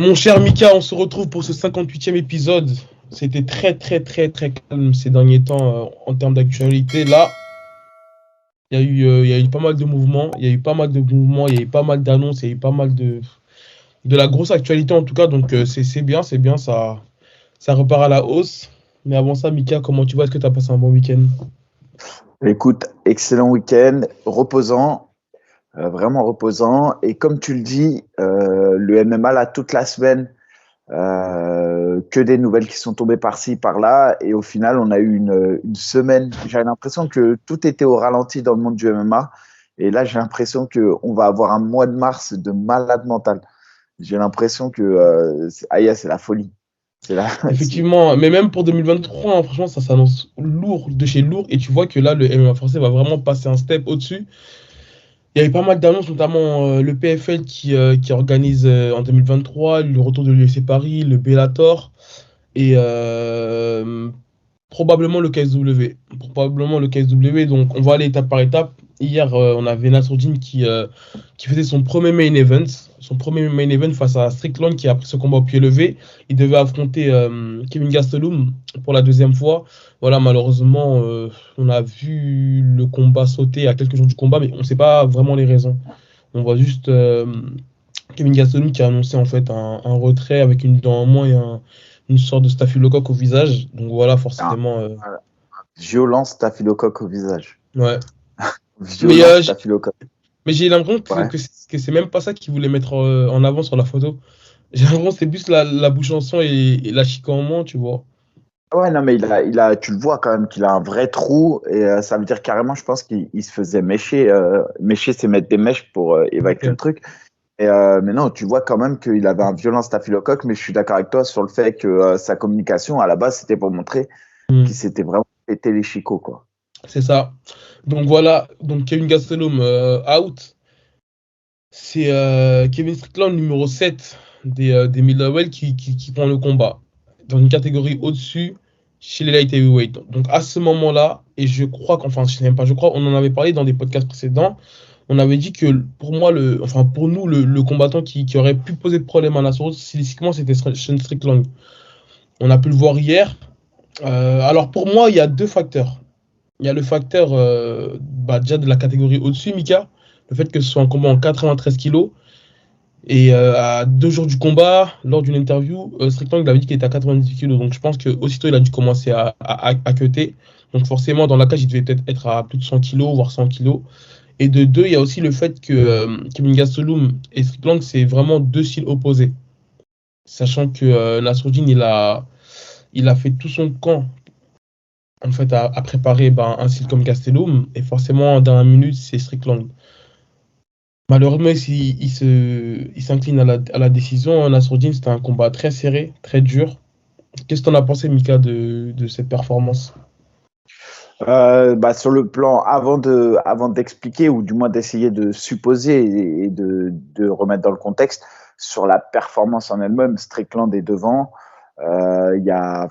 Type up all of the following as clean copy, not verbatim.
Mon cher Mika, on se retrouve pour ce 58e épisode. C'était très très très très calme ces derniers temps en termes d'actualité. Là, il y a eu pas mal de mouvements, il y a eu pas mal de mouvements, il y a eu pas mal d'annonces, il y a eu pas mal de la grosse actualité en tout cas. Donc c'est bien, ça repart à la hausse. Mais avant ça, Mika, comment tu vas? Est-ce que tu as passé un bon week-end? Écoute, excellent week-end, reposant, vraiment reposant. Et comme tu le dis, le MMA là toute la semaine, que des nouvelles qui sont tombées par-ci, par-là. Et au final, on a eu une semaine. J'avais l'impression que tout était au ralenti dans le monde du MMA. Et là, j'ai l'impression qu'on va avoir un mois de mars de malade mental. J'ai l'impression que c'est la folie. C'est la, Effectivement, mais même pour 2023, hein, franchement, ça s'annonce lourd de chez lourd. Et tu vois que là, le MMA français va vraiment passer un step au-dessus. Il y avait pas mal d'annonces, notamment le PFL qui organise en 2023 le retour de l'UFC Paris, le Bellator et probablement le KSW. Probablement le KSW, donc on va aller étape par étape. Hier, on avait Nassourdine qui faisait son premier main event. Son premier main event face à Strickland qui a pris ce combat au pied levé. Il devait affronter Kevin Gastelum pour la deuxième fois. Voilà, malheureusement, on a vu le combat sauter à quelques jours du combat, mais on ne sait pas vraiment les raisons. On voit juste Kevin Gastelum qui a annoncé en fait un retrait avec une dent en moins et une sorte de staphylocoque au visage. Donc voilà, un, forcément. un violent staphylocoque au visage. Ouais. Mais, Violent staphylocoque. mais j'ai l'impression Ouais. que c'est même pas ça qu'il voulait mettre en avant sur la photo. J'ai l'impression que c'est plus la bouche en sang et la chic en moins, tu vois. Ouais, non, mais tu le vois quand même qu'il a un vrai trou et ça veut dire carrément, je pense qu'il se faisait mécher. Mécher, c'est mettre des mèches pour évacuer le Ok. truc. Mais non, tu vois quand même qu'il avait un violent staphylocoque, mais je suis d'accord avec toi sur le fait que sa communication, à la base, c'était pour montrer qu'il Hmm. s'était vraiment pété les chicots, quoi. C'est ça. Donc voilà, donc Kevin Gastelum out. C'est Kevin Strickland, numéro 7 des middleweight qui prend le combat. Dans une catégorie au-dessus, chez les light heavyweight. Donc à ce moment-là, et je crois qu'enfin, je sais même pas, je crois, on en avait parlé dans des podcasts précédents, on avait dit que pour moi, enfin pour nous, le combattant qui aurait pu poser de problème à Nassour, stylistiquement, c'était Sean Strickland. On a pu le voir hier. Alors pour moi, il y a deux facteurs. Il y a le facteur déjà de la catégorie au-dessus, Mika. Le fait que ce soit un combat en 93 kilos. Et à 2 jours du combat, lors d'une interview, Strickland il avait dit qu'il était à 90 kilos. Donc je pense qu'aussitôt il a dû commencer à cutter. Donc forcément, dans la cage, il devait peut-être être à plus de 100 kilos, voire 100 kilos. Et de deux, il y a aussi le fait que Kevin Gastelum et Strickland, c'est vraiment deux styles opposés. Sachant que Nassourdine, il a fait tout son camp en fait, à préparer un style comme Gastelum. Et forcément, dans la minute, c'est Strickland. Malheureusement, il s'incline à la décision. Nassourdine, c'était un combat très serré, très dur. Qu'est-ce que tu en as pensé, Mika, de cette performance? Sur le plan, avant d'expliquer ou du moins d'essayer de supposer et de remettre dans le contexte, sur la performance en elle-même, Strickland est devant. Il y a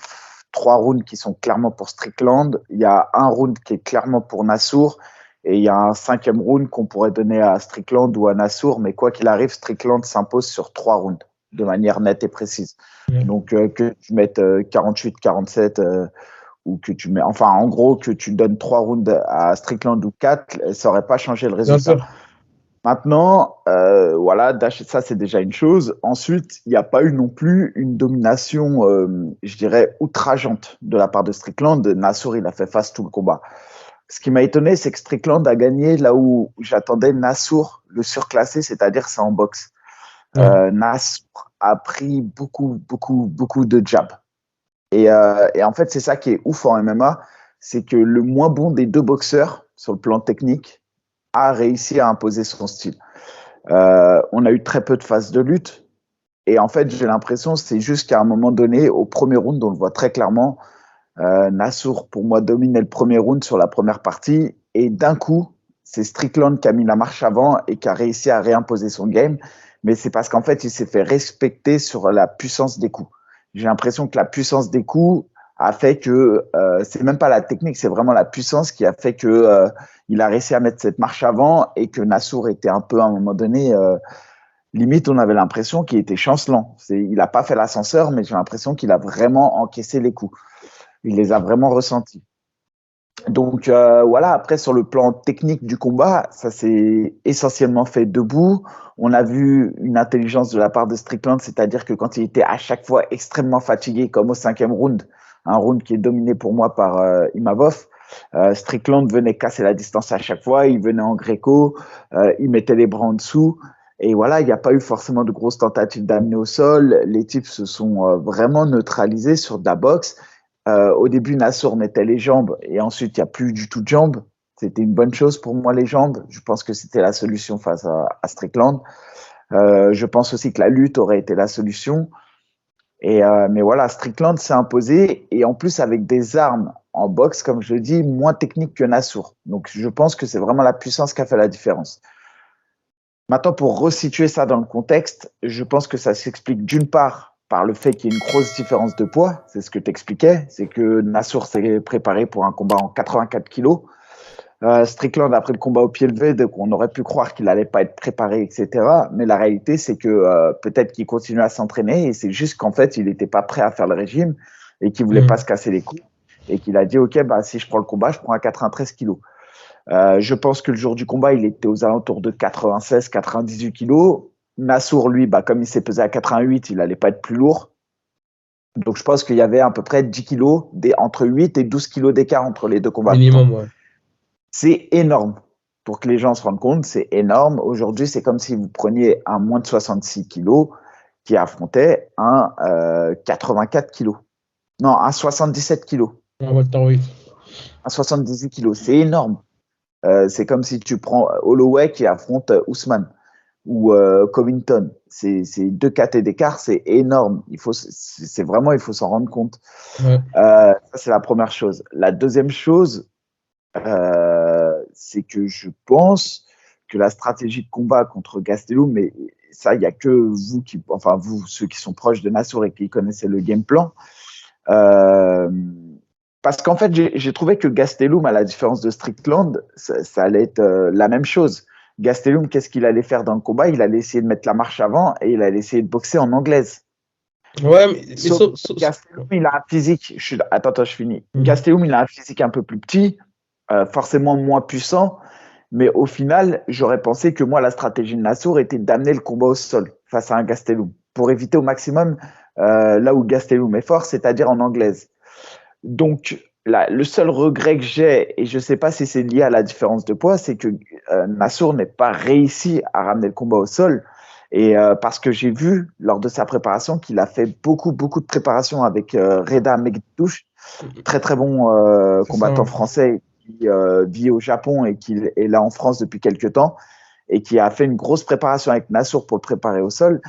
3 rounds qui sont clairement pour Strickland. Il y a un round qui est clairement pour Nassour. Et il y a un 5e round qu'on pourrait donner à Strickland ou à Nassour. Mais quoi qu'il arrive, Strickland s'impose sur 3 rounds de manière nette et précise. Ouais. Donc, que tu mettes 48-47 ou que tu mets, enfin, en gros, que tu donnes 3 rounds à Strickland ou 4, ça n'aurait pas changé le Bien résultat. sûr. Maintenant, voilà, ça c'est déjà une chose. Ensuite, il n'y a pas eu non plus une domination, je dirais, outrageante de la part de Strickland. Nassour, il a fait face tout le combat. Ce qui m'a étonné, c'est que Strickland a gagné là où j'attendais Nassour le surclasser, c'est-à-dire c'est en boxe. Ouais. Nassour a pris beaucoup, beaucoup, beaucoup de jabs. Et en fait, c'est ça qui est ouf en MMA, c'est que le moins bon des deux boxeurs, sur le plan technique, a réussi à imposer son style. On a eu très peu de phases de lutte. Et en fait, j'ai l'impression, c'est juste qu'à un moment donné, au premier round, on le voit très clairement, Nassour, pour moi, dominait le premier round sur la première partie. Et d'un coup, c'est Strickland qui a mis la marche avant et qui a réussi à réimposer son game. Mais c'est parce qu'en fait, il s'est fait respecter sur la puissance des coups. J'ai l'impression que la puissance des coups a fait que c'est même pas la technique, c'est vraiment la puissance qui a fait que il a réussi à mettre cette marche avant et que Nassour était un peu à un moment donné Limite, on avait l'impression qu'il était chancelant. Il n'a pas fait l'ascenseur, mais j'ai l'impression qu'il a vraiment encaissé les coups. Il les a vraiment ressentis. Donc voilà, après sur le plan technique du combat, ça s'est essentiellement fait debout. On a vu une intelligence de la part de Strickland, c'est-à-dire que quand il était à chaque fois extrêmement fatigué, comme au 5e round, un round qui est dominé pour moi par Imavov, Strickland venait casser la distance à chaque fois, il venait en gréco, il mettait les bras en dessous. Et voilà, il n'y a pas eu forcément de grosses tentatives d'amener au sol. Les types se sont vraiment neutralisés sur de la boxe. Au début, Nassour mettait les jambes et ensuite, il n'y a plus du tout de jambes. C'était une bonne chose pour moi, les jambes. Je pense que c'était la solution face à Strickland. Je pense aussi que la lutte aurait été la solution. Mais voilà, Strickland s'est imposé et en plus avec des armes en boxe, comme je le dis, moins techniques que Nassour. Donc, je pense que c'est vraiment la puissance qui a fait la différence. Maintenant, pour resituer ça dans le contexte, je pense que ça s'explique d'une part par le fait qu'il y ait une grosse différence de poids. C'est ce que tu expliquais. C'est que Nassour s'est préparé pour un combat en 84 kilos. Strickland, après le combat au pied levé, donc on aurait pu croire qu'il n'allait pas être préparé, etc. Mais la réalité, c'est que peut-être qu'il continue à s'entraîner et c'est juste qu'en fait, il n'était pas prêt à faire le régime et qu'il ne voulait pas se casser les couilles et qu'il a dit, OK, bah, si je prends le combat, je prends à 93 kilos. Je pense que le jour du combat, il était aux alentours de 96-98 kilos. Nassour, lui, bah, comme il s'est pesé à 88, il n'allait pas être plus lourd. Donc, je pense qu'il y avait à peu près 10 kilos, entre 8 et 12 kilos d'écart entre les deux combattants. Minimum, ouais. C'est énorme. Pour que les gens se rendent compte, c'est énorme. Aujourd'hui, c'est comme si vous preniez un moins de 66 kilos qui affrontait un 84 kilos. Non, un 77 kilos. Un 78 kilos. C'est énorme. C'est comme si tu prends Holloway qui affronte Ousmane ou Covington. C'est 2 KT d'écart, c'est énorme. Il faut s'en rendre compte. Ouais. Ça, c'est la première chose. La deuxième chose, c'est que je pense que la stratégie de combat contre Gastelum, mais ça, il n'y a que vous, ceux qui sont proches de Nassour et qui connaissaient le game plan. Parce qu'en fait, j'ai trouvé que Gastelum, à la différence de Strickland, ça allait être la même chose. Gastelum, qu'est-ce qu'il allait faire dans le combat? Il allait essayer de mettre la marche avant et il allait essayer de boxer en anglaise. Ouais, mais Gastelum, il a un physique. Attends, je finis. Gastelum, il a un physique un peu plus petit, forcément moins puissant, mais au final, j'aurais pensé que moi, la stratégie de Nassour était d'amener le combat au sol face à un Gastelum pour éviter au maximum là où Gastelum est fort, c'est-à-dire en anglaise. Donc, le seul regret que j'ai, et je ne sais pas si c'est lié à la différence de poids, c'est que Nassour n'ait pas réussi à ramener le combat au sol. Et parce que j'ai vu, lors de sa préparation, qu'il a fait beaucoup de préparation avec Reda Megdouche, très très bon combattant français qui vit au Japon et qui est là en France depuis quelques temps, et qui a fait une grosse préparation avec Nassour pour le préparer au sol.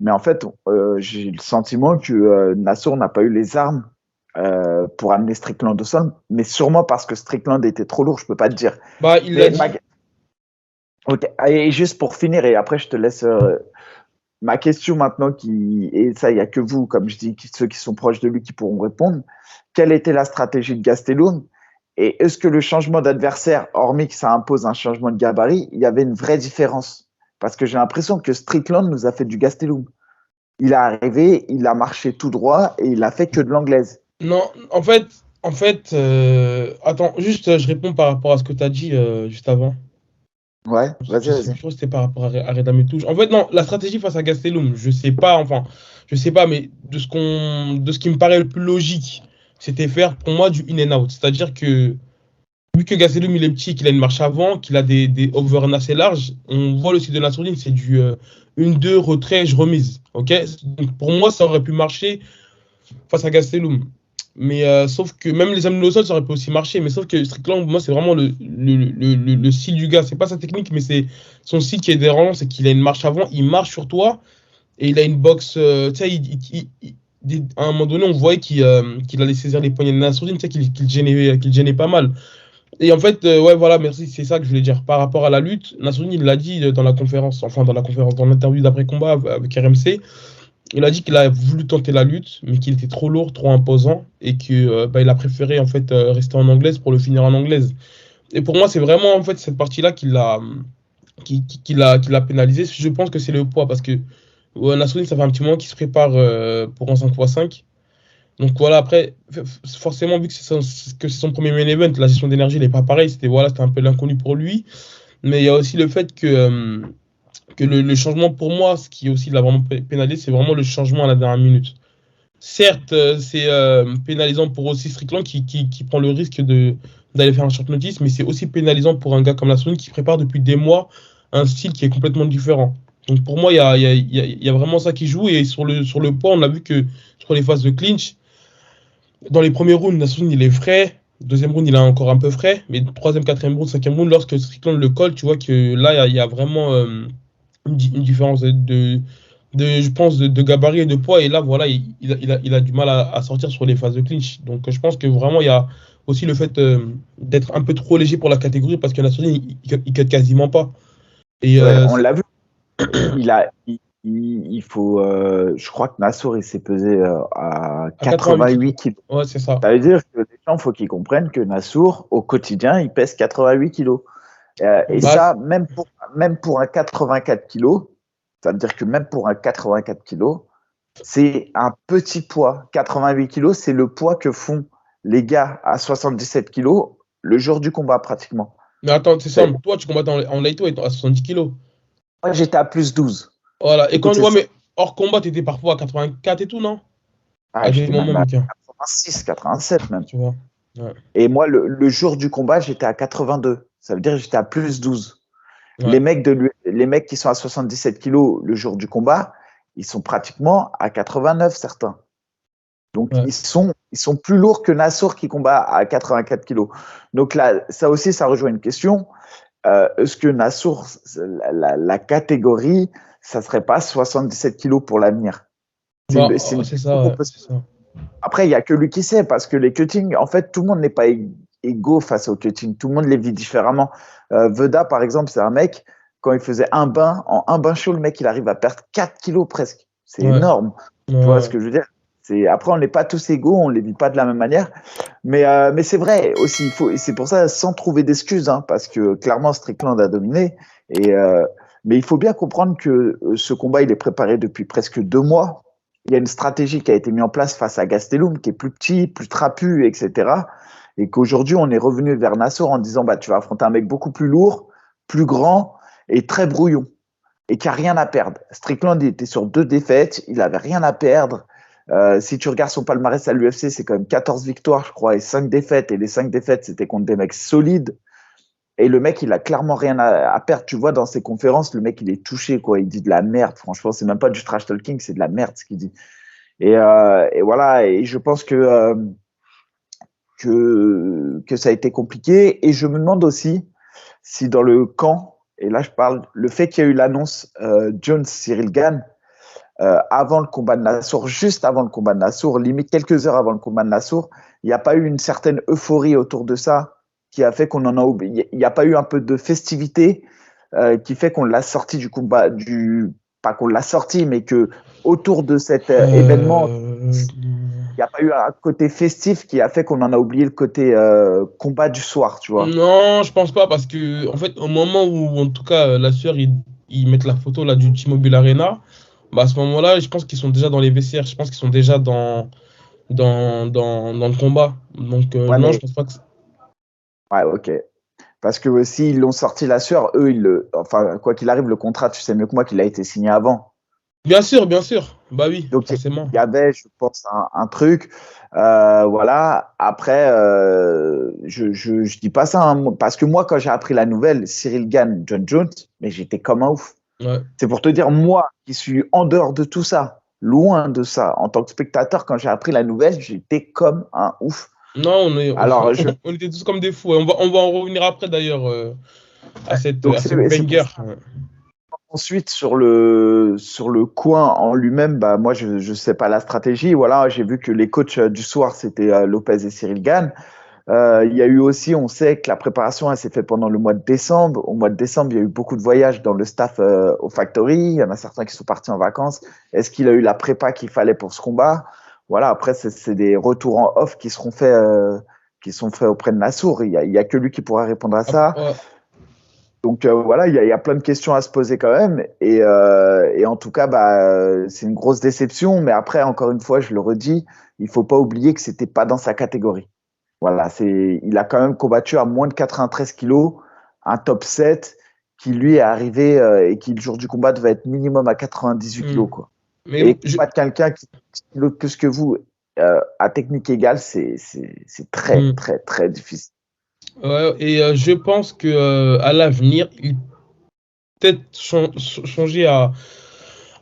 Mais en fait, j'ai le sentiment que Nassour n'a pas eu les armes pour amener Strickland au sol, mais sûrement parce que Strickland était trop lourd, je peux pas te dire. Bah, il l'a dit. Okay. Et juste pour finir, et après je te laisse ma question maintenant, et ça, il n'y a que vous, comme je dis, ceux qui sont proches de lui qui pourront répondre. Quelle était la stratégie de Gastelum? Et est-ce que le changement d'adversaire, hormis que ça impose un changement de gabarit, il y avait une vraie différence? Parce que j'ai l'impression que Strickland nous a fait du Gastelum. Il est arrivé, il a marché tout droit et il a fait que de l'anglaise. Non, en fait, attends, juste, je réponds par rapport à ce que tu as dit juste avant. Ouais, vas-y. Je crois que c'était par rapport à Reda Metouche. En fait, non, la stratégie face à Gastelum, je sais pas, mais de ce qui me paraît le plus logique, c'était faire pour moi du in and out. C'est-à-dire que, vu que Gastelum il est petit, qu'il a une marche avant, qu'il a des overruns assez larges, on voit le style de Nassourdine, c'est du 1-2, retrait, je remise. Ok. Donc pour moi, ça aurait pu marcher face à Gastelum. Mais sauf que même les amener au sol, ça aurait pu aussi marcher. Mais sauf que Strickland, moi, c'est vraiment le style du gars. C'est pas sa technique, mais c'est son style qui est dérangeant. C'est qu'il a une marche avant, il marche sur toi et il a une boxe. Tu sais, à un moment donné, on voyait qu'il allait saisir les poignets de Nassourdine, tu sais, qu'il gênait pas mal. Et en fait, ouais, voilà, merci, c'est ça que je voulais dire. Par rapport à la lutte, Nassourdine, il l'a dit dans l'interview d'après-combat avec RMC. Il a dit qu'il a voulu tenter la lutte, mais qu'il était trop lourd, trop imposant, et que il a préféré en fait rester en anglaise pour le finir en anglaise. Et pour moi, c'est vraiment en fait cette partie-là qui l'a pénalisé. Je pense que c'est le poids parce que Nassour, ça fait un petit moment qu'il se prépare pour un 5x5. Donc voilà, après, forcément, vu que c'est son premier main event, la gestion d'énergie n'est pas pareille. C'était un peu l'inconnu pour lui. Mais il y a aussi le fait que le changement pour moi, ce qui aussi l'a vraiment pénalisé, c'est vraiment le changement à la dernière minute. Certes, c'est pénalisant pour aussi Strickland qui prend le risque d'aller faire un short notice, mais c'est aussi pénalisant pour un gars comme Nassour qui prépare depuis des mois un style qui est complètement différent. Donc pour moi, il y a vraiment ça qui joue. Et sur le poids, on a vu que sur les phases de clinch, dans les premiers rounds, Nassour il est frais. Deuxième round, il est encore un peu frais. Mais troisième, quatrième round, cinquième round, lorsque Strickland le colle, tu vois que là, il y a vraiment une différence je pense, de gabarit et de poids. Et là, voilà, il a du mal à sortir sur les phases de clinch. Donc, je pense que vraiment, il y a aussi le fait d'être un peu trop léger pour la catégorie parce que Nassour, il cut quasiment pas. Et Ouais, on l'a vu. Il faut. Je crois que Nassour, il s'est pesé à à 88 88 kilos. kilos. Ouais, c'est ça. Ça veut dire que les gens, il faut qu'ils comprennent que Nassour, au quotidien, il pèse 88 kilos. Et Bah, ça, même pour un 84 kilos, ça veut dire que même pour un 84 kilos, c'est un petit poids. 88 kilos, c'est le poids que font les gars à 77 kilos le jour du combat, pratiquement. mais attends, c'est C'est- simple. Toi, tu combattes en lightweight à 70 kilos. Moi, j'étais à plus 12. Voilà. Et Écoute, quand, c'est ouais, ça. mais hors combat, t'étais parfois à 84 et tout, non? Ah, À des j'étais moments, même à Mika. 86, 87 même. Tu vois. Ouais. Et moi, le jour du combat, j'étais à 82. Ça veut dire que j'étais à plus 12. Ouais. Les mecs qui sont à 77 kilos le jour du combat, ils sont pratiquement à 89, certains. Donc, Ouais. ils sont plus lourds que Nassour qui combat à 84 kilos. Donc là, ça aussi, ça rejoint une question. Est-ce que Nassour, la catégorie, ça serait pas 77 kilos pour l'avenir? Bah, C'est une c'est question ça, qu'on ouais. peut se C'est poser. ça. Après, il n'y a que lui qui sait, parce que les cuttings, en fait, tout le monde n'est pas égaux face aux cuttings. Tout le monde les vit différemment. Veda, par exemple, c'est un mec, quand il faisait en un bain chaud, le mec, il arrive à perdre 4 kilos presque. C'est Ouais. énorme. Ouais, Tu vois ce ouais. que je veux dire? Après, on n'est pas tous égaux, on ne les vit pas de la même manière. Mais c'est vrai aussi, c'est pour ça, sans trouver d'excuses, hein, parce que clairement, Strickland a dominé. Mais il faut bien comprendre que ce combat, il est préparé depuis presque 2 mois. Il y a une stratégie qui a été mise en place face à Gastelum, qui est plus petit, plus trapu, etc. Et qu'aujourd'hui, on est revenu vers Nassour en disant, bah, tu vas affronter un mec beaucoup plus lourd, plus grand et très brouillon, et qui a rien à perdre. Strickland, il était sur 2 défaites, il avait rien à perdre. Si tu regardes son palmarès à l'UFC, c'est quand même 14 victoires, je crois, et 5 défaites. Et les 5 défaites, c'était contre des mecs solides. Et le mec, il a clairement rien à perdre. Tu vois, dans ses conférences, le mec, il est touché, quoi. Il dit de la merde. Franchement, c'est même pas du trash talking, c'est de la merde ce qu'il dit. Et voilà. Et je pense que ça a été compliqué. Et je me demande aussi si dans le camp, et là je parle, le fait qu'il y a eu l'annonce Jones-Cyril Gane avant le combat de Nassour, juste avant le combat de Nassour, limite quelques heures avant le combat de Nassour, il n'y a pas eu une certaine euphorie autour de ça qui a fait qu'on en a oublié. Il n'y a pas eu un peu de festivité qui fait qu'on l'a sorti du combat, pas qu'on l'a sorti, mais que autour de cet événement, Euh, il n'y a pas eu un côté festif qui a fait qu'on en a oublié le côté combat du soir, tu vois. Non, je pense pas parce que en fait au moment où en tout cas la sueur ils mettent la photo là du T-Mobile Arena, bah à ce moment-là, je pense qu'ils sont déjà dans les vestiaires, je pense qu'ils sont déjà dans le combat. Donc Ouais, non, je mais pense pas que ouais, ok. Parce que s'ils l'ont sorti la sueur, eux, enfin, quoi qu'il arrive, le contrat, tu sais mieux que moi qu'il a été signé avant. bien sûr. Bah oui, Donc, il forcément. y avait, je pense, un truc. Voilà. Après, je dis pas ça, hein, parce que moi, quand j'ai appris la nouvelle, Cyril Gane, John Jones, mais j'étais comme un ouf. Ouais. C'est pour te dire, moi, qui suis en dehors de tout ça, loin de ça, en tant que spectateur, quand j'ai appris la nouvelle, j'étais comme un ouf. Non, Alors, on était tous comme des fous. Et on va en revenir après d'ailleurs à cette donc, à ce c'est pour banger. ça. Ensuite, sur le coin en lui-même, bah, moi, je ne sais pas la stratégie. Voilà, j'ai vu que les coachs du soir, c'était Lopez et Cyril Gane. Il y a eu aussi, on sait que la préparation, elle s'est faite pendant le mois de décembre. Au mois de décembre, il y a eu beaucoup de voyages dans le staff au Factory. Il y en a certains qui sont partis en vacances. Est-ce qu'il a eu la prépa qu'il fallait pour ce combat? Voilà, après, c'est des retours en off qui sont faits auprès de Nassour. Il y a que lui qui pourra répondre à ça. Ouais. Donc voilà, il y a plein de questions à se poser quand même. Et en tout cas, c'est une grosse déception. Mais après, encore une fois, je le redis, il faut pas oublier que c'était pas dans sa catégorie. Voilà, il a quand même combattu à moins de 93 kilos, un top 7 qui lui est arrivé et qui le jour du combat devait être minimum à 98 kilos, quoi. Et combattre quelqu'un qui est plus que vous à technique égale, c'est très, très, très difficile. Ouais, et je pense que à l'avenir, il peut-être changer à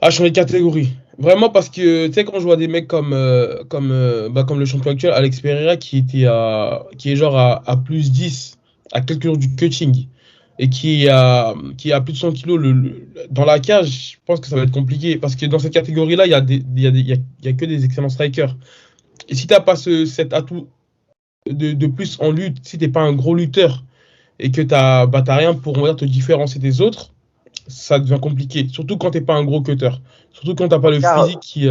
changer de catégorie. Vraiment parce que tu sais quand je vois des mecs comme le champion actuel Alex Pereira qui est genre à plus 10 à quelques jours du cutting et qui a plus de 100 kilos dans la cage, je pense que ça va être compliqué parce que dans cette catégorie-là, il y a que des excellents strikers. Et si tu n'as pas cet atout de plus en lutte, si t'es pas un gros lutteur et que t'as rien pour, on va dire, te différencier des autres, ça devient compliqué. Surtout quand t'es pas un gros cutter. Surtout quand t'as pas le physique qui.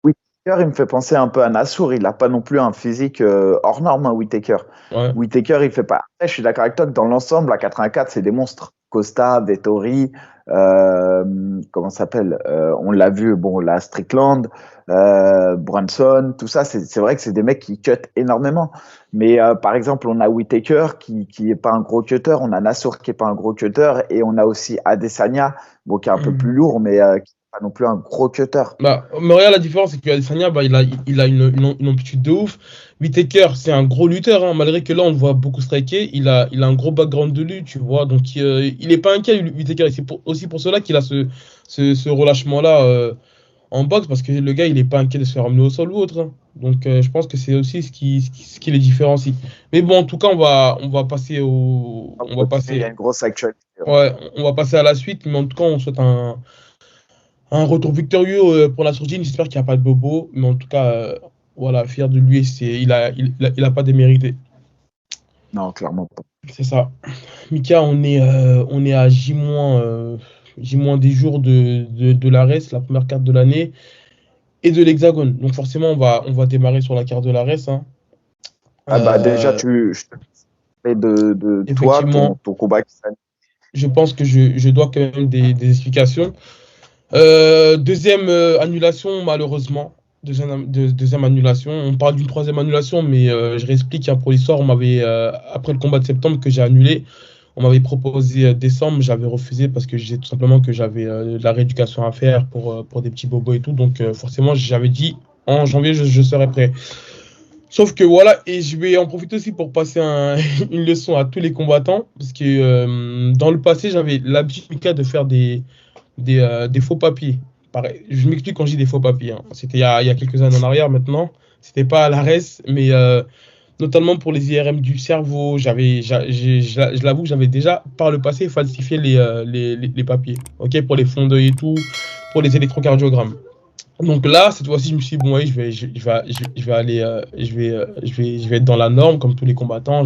Whittaker, il me fait penser un peu à Nassour. Il n'a pas non plus un physique hors norme, hein, Whittaker. Ouais. Whittaker, il fait pas. Après, je suis d'accord avec toi que dans l'ensemble, à 84, c'est des monstres. Costa, Vettori, comment ça s'appelle on l'a vu, bon, la Strickland, Brunson, tout ça, c'est vrai que c'est des mecs qui cut énormément. Mais par exemple, on a Whittaker qui est pas un gros cutter, on a Nassour qui est pas un gros cutter, et on a aussi Adesanya, bon, qui est un peu plus lourd, mais qui n'est pas non plus un gros cutter. Mais regarde la différence, c'est qu'Adesanya, il a une amplitude de ouf. Whittaker, c'est un gros lutteur, hein, malgré que là, on le voit beaucoup striker. Il a un gros background de lutte, tu vois. Donc, il est pas inquiet, Whittaker. Et c'est aussi pour cela qu'il a ce relâchement-là en boxe, parce que le gars, il est pas inquiet de se faire ramener au sol ou autre, hein. Donc, je pense que c'est aussi ce qui les différencie. Mais bon, en tout cas, on va passer au. On va passer. Il y a une grosse actualité. Ouais, on va passer à la suite, mais en tout cas, on souhaite un retour victorieux pour la Sourdine. J'espère qu'il n'y a pas de bobo, mais en tout cas, voilà, fier de lui. Il a pas démérité. Non, clairement pas. C'est ça. Mika, on est à J- des jours de l'ARES, la première carte de l'année, et de l'Hexagone. Donc forcément, on va démarrer sur la carte de l'ARES, hein. Déjà, je te fais de toi, ton combat qui s'annule. Je pense que je dois quand même des explications. Deuxième annulation, malheureusement. Deuxième annulation. On parle d'une troisième annulation, mais je réexplique, hein, pour l'histoire. Après le combat de septembre que j'ai annulé, on m'avait proposé décembre. J'avais refusé parce que je disais tout simplement que j'avais de la rééducation à faire pour des petits bobos et tout. Donc forcément, j'avais dit en janvier, je serai prêt. Sauf que voilà, et je vais en profiter aussi pour passer une leçon à tous les combattants. Parce que dans le passé, j'avais l'habitude, Mika, de faire des faux papiers. Pareil, je m'explique quand je dis des faux papiers, hein. C'était il y a quelques années en arrière maintenant. C'était pas à l'ARES, mais notamment pour les IRM du cerveau. Je l'avoue, j'avais déjà par le passé falsifié les papiers. Ok, pour les fonds d'œil et tout, pour les électrocardiogrammes. Donc là, cette fois-ci, je me suis dit, bon, oui, je vais aller, je vais être dans la norme, comme tous les combattants.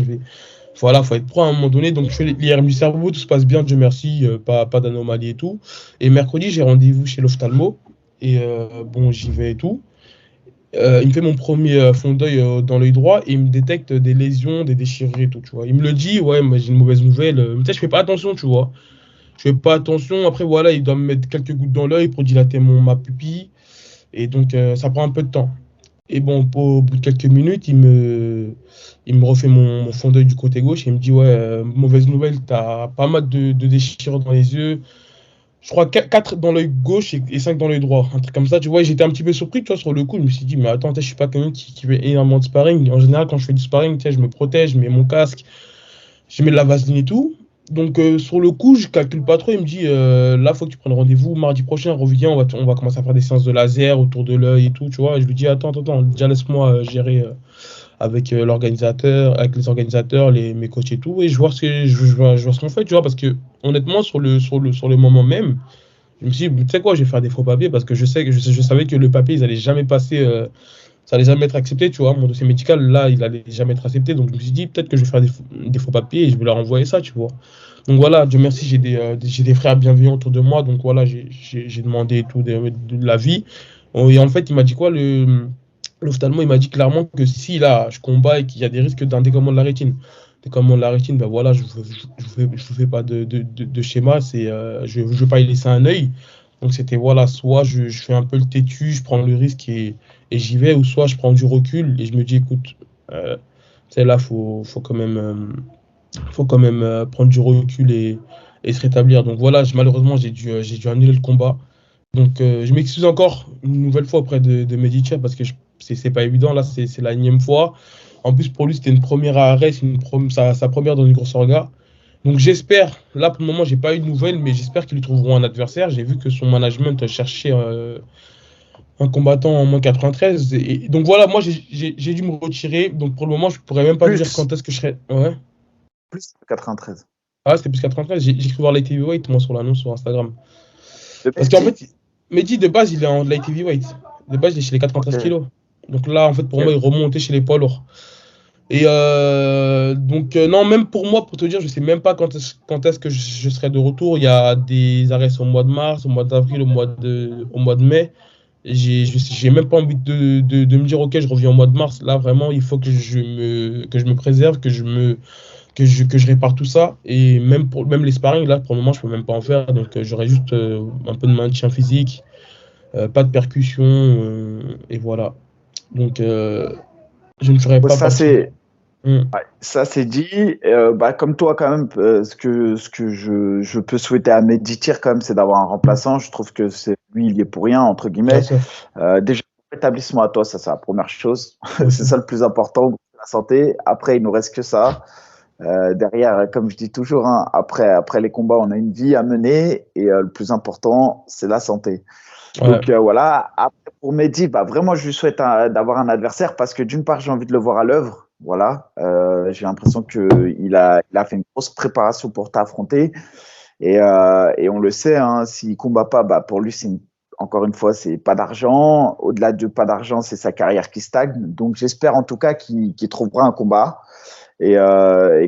Voilà, faut être pro à un moment donné. Donc, je fais l'IRM du cerveau, tout se passe bien, Dieu merci, pas d'anomalie et tout. Et mercredi, j'ai rendez-vous chez l'ophtalmo. Et bon, j'y vais et tout. Il me fait mon premier fond d'œil dans l'œil droit et il me détecte des lésions, des déchirures et tout, tu vois. Il me le dit, ouais, mais j'ai une mauvaise nouvelle. Mais tu sais, je fais pas attention, tu vois. Je fais pas attention. Après, voilà, il doit me mettre quelques gouttes dans l'œil pour dilater ma pupille. Et donc, ça prend un peu de temps. Et bon, au bout de quelques minutes, il me refait mon fond d'œil du côté gauche et il me dit, ouais, mauvaise nouvelle, t'as pas mal de déchirures dans les yeux. Je crois 4 dans l'œil gauche et 5 dans l'œil droit. Un truc comme ça, tu vois. J'étais un petit peu surpris, tu vois, sur le coup. Je me suis dit, mais attends, je suis pas quelqu'un qui fait énormément de sparring. En général, quand je fais du sparring, tu sais, je me protège, je mets mon casque, je mets de la vaseline et tout. Donc, sur le coup, je calcule pas trop. Il me dit, là, faut que tu prennes rendez-vous mardi prochain. Reviens, on va commencer à faire des séances de laser autour de l'œil et tout, tu vois. Et je lui dis, attends, déjà laisse-moi gérer avec l'organisateur, avec les organisateurs, mes coachs et tout. Et je vois je vois ce qu'on fait, tu vois. Parce que, honnêtement, sur le moment même, je me suis dit, tu sais quoi, je vais faire des faux papiers parce que je savais que le papier, ils allaient jamais passer. Ça allait jamais être accepté, tu vois. Mon dossier médical, là, il allait jamais être accepté. Donc, je me suis dit, peut-être que je vais faire des faux papiers et je vais leur envoyer ça, tu vois. Donc, voilà, Dieu merci, j'ai des frères bienveillants autour de moi. Donc, voilà, j'ai demandé et tout de l'avis. Et en fait, il m'a dit quoi, l'ophtalmo, il m'a dit clairement que si, là, je combats et qu'il y a des risques d'un décollement de la rétine. comme on l'a rétine, ben voilà, je vous fais pas de schéma, je veux pas y laisser un œil. Donc c'était voilà, soit je fais un peu le têtu, je prends le risque et j'y vais, ou soit je prends du recul et je me dis, écoute, là, faut quand même prendre du recul et se rétablir. Donc voilà, malheureusement, j'ai dû annuler le combat. Donc je m'excuse encore une nouvelle fois auprès de Medici parce que c'est pas évident. Là, c'est la énième fois. En plus, pour lui, c'était une première à arrêt, sa première dans une grosse orga. Donc j'espère, là pour le moment, j'ai pas eu de nouvelles, mais j'espère qu'ils lui trouveront un adversaire. J'ai vu que son management cherchait un combattant en moins 93. Et donc voilà, moi j'ai dû me retirer. Donc pour le moment, je pourrais même pas te dire Plus, quand est-ce que je serai. Ouais. plus 93. Ah, c'était plus 93. J'ai cru voir light heavyweight, moi, sur l'annonce sur Instagram. Le Parce qu'en Mehdi. fait, Mehdi, de base, il est en light heavyweight. De base, il est chez les 93 Ok. kilos. Donc là, en fait, pour moi, Ok. il remontait chez les poids lourds. Et donc, non, même pour moi, pour te dire, je sais même pas quand est-ce que je serai de retour. Il y a des arrêts au mois de mars, au mois d'avril, au mois de mai. J'ai même pas envie de me dire, ok, je reviens au mois de mars. Là, vraiment, il faut que je me préserve, que je répare tout ça. Et même les sparring, là, pour le moment, je peux même pas en faire. Donc, j'aurai juste un peu de maintien physique, pas de percussion, et voilà. Donc, je ne ferai Bon, pas partie. Hmm. ça c'est dit. Bah, comme toi, quand même, ce que je peux souhaiter à Mehdi Tir, quand même, c'est d'avoir un remplaçant. Je trouve que lui, il y est pour rien, entre Bien guillemets. sûr. Déjà, rétablissement à toi, ça, c'est la première chose. C'est Mhm. ça le plus important, la santé. Après, il nous reste que ça. Derrière, comme je dis toujours, hein, après les combats, on a une vie à mener et le plus important, c'est la santé. Ouais. Donc voilà, après pour Mehdi, bah, vraiment, je lui souhaite d'avoir un adversaire parce que d'une part, j'ai envie de le voir à l'œuvre. Voilà, j'ai l'impression qu'il a fait une grosse préparation pour t'affronter. Et on le sait, hein, s'il ne combat pas, bah, pour lui, encore une fois, c'est pas d'argent. Au-delà de pas d'argent, c'est sa carrière qui stagne. Donc j'espère en tout cas qu'il trouvera un combat. Et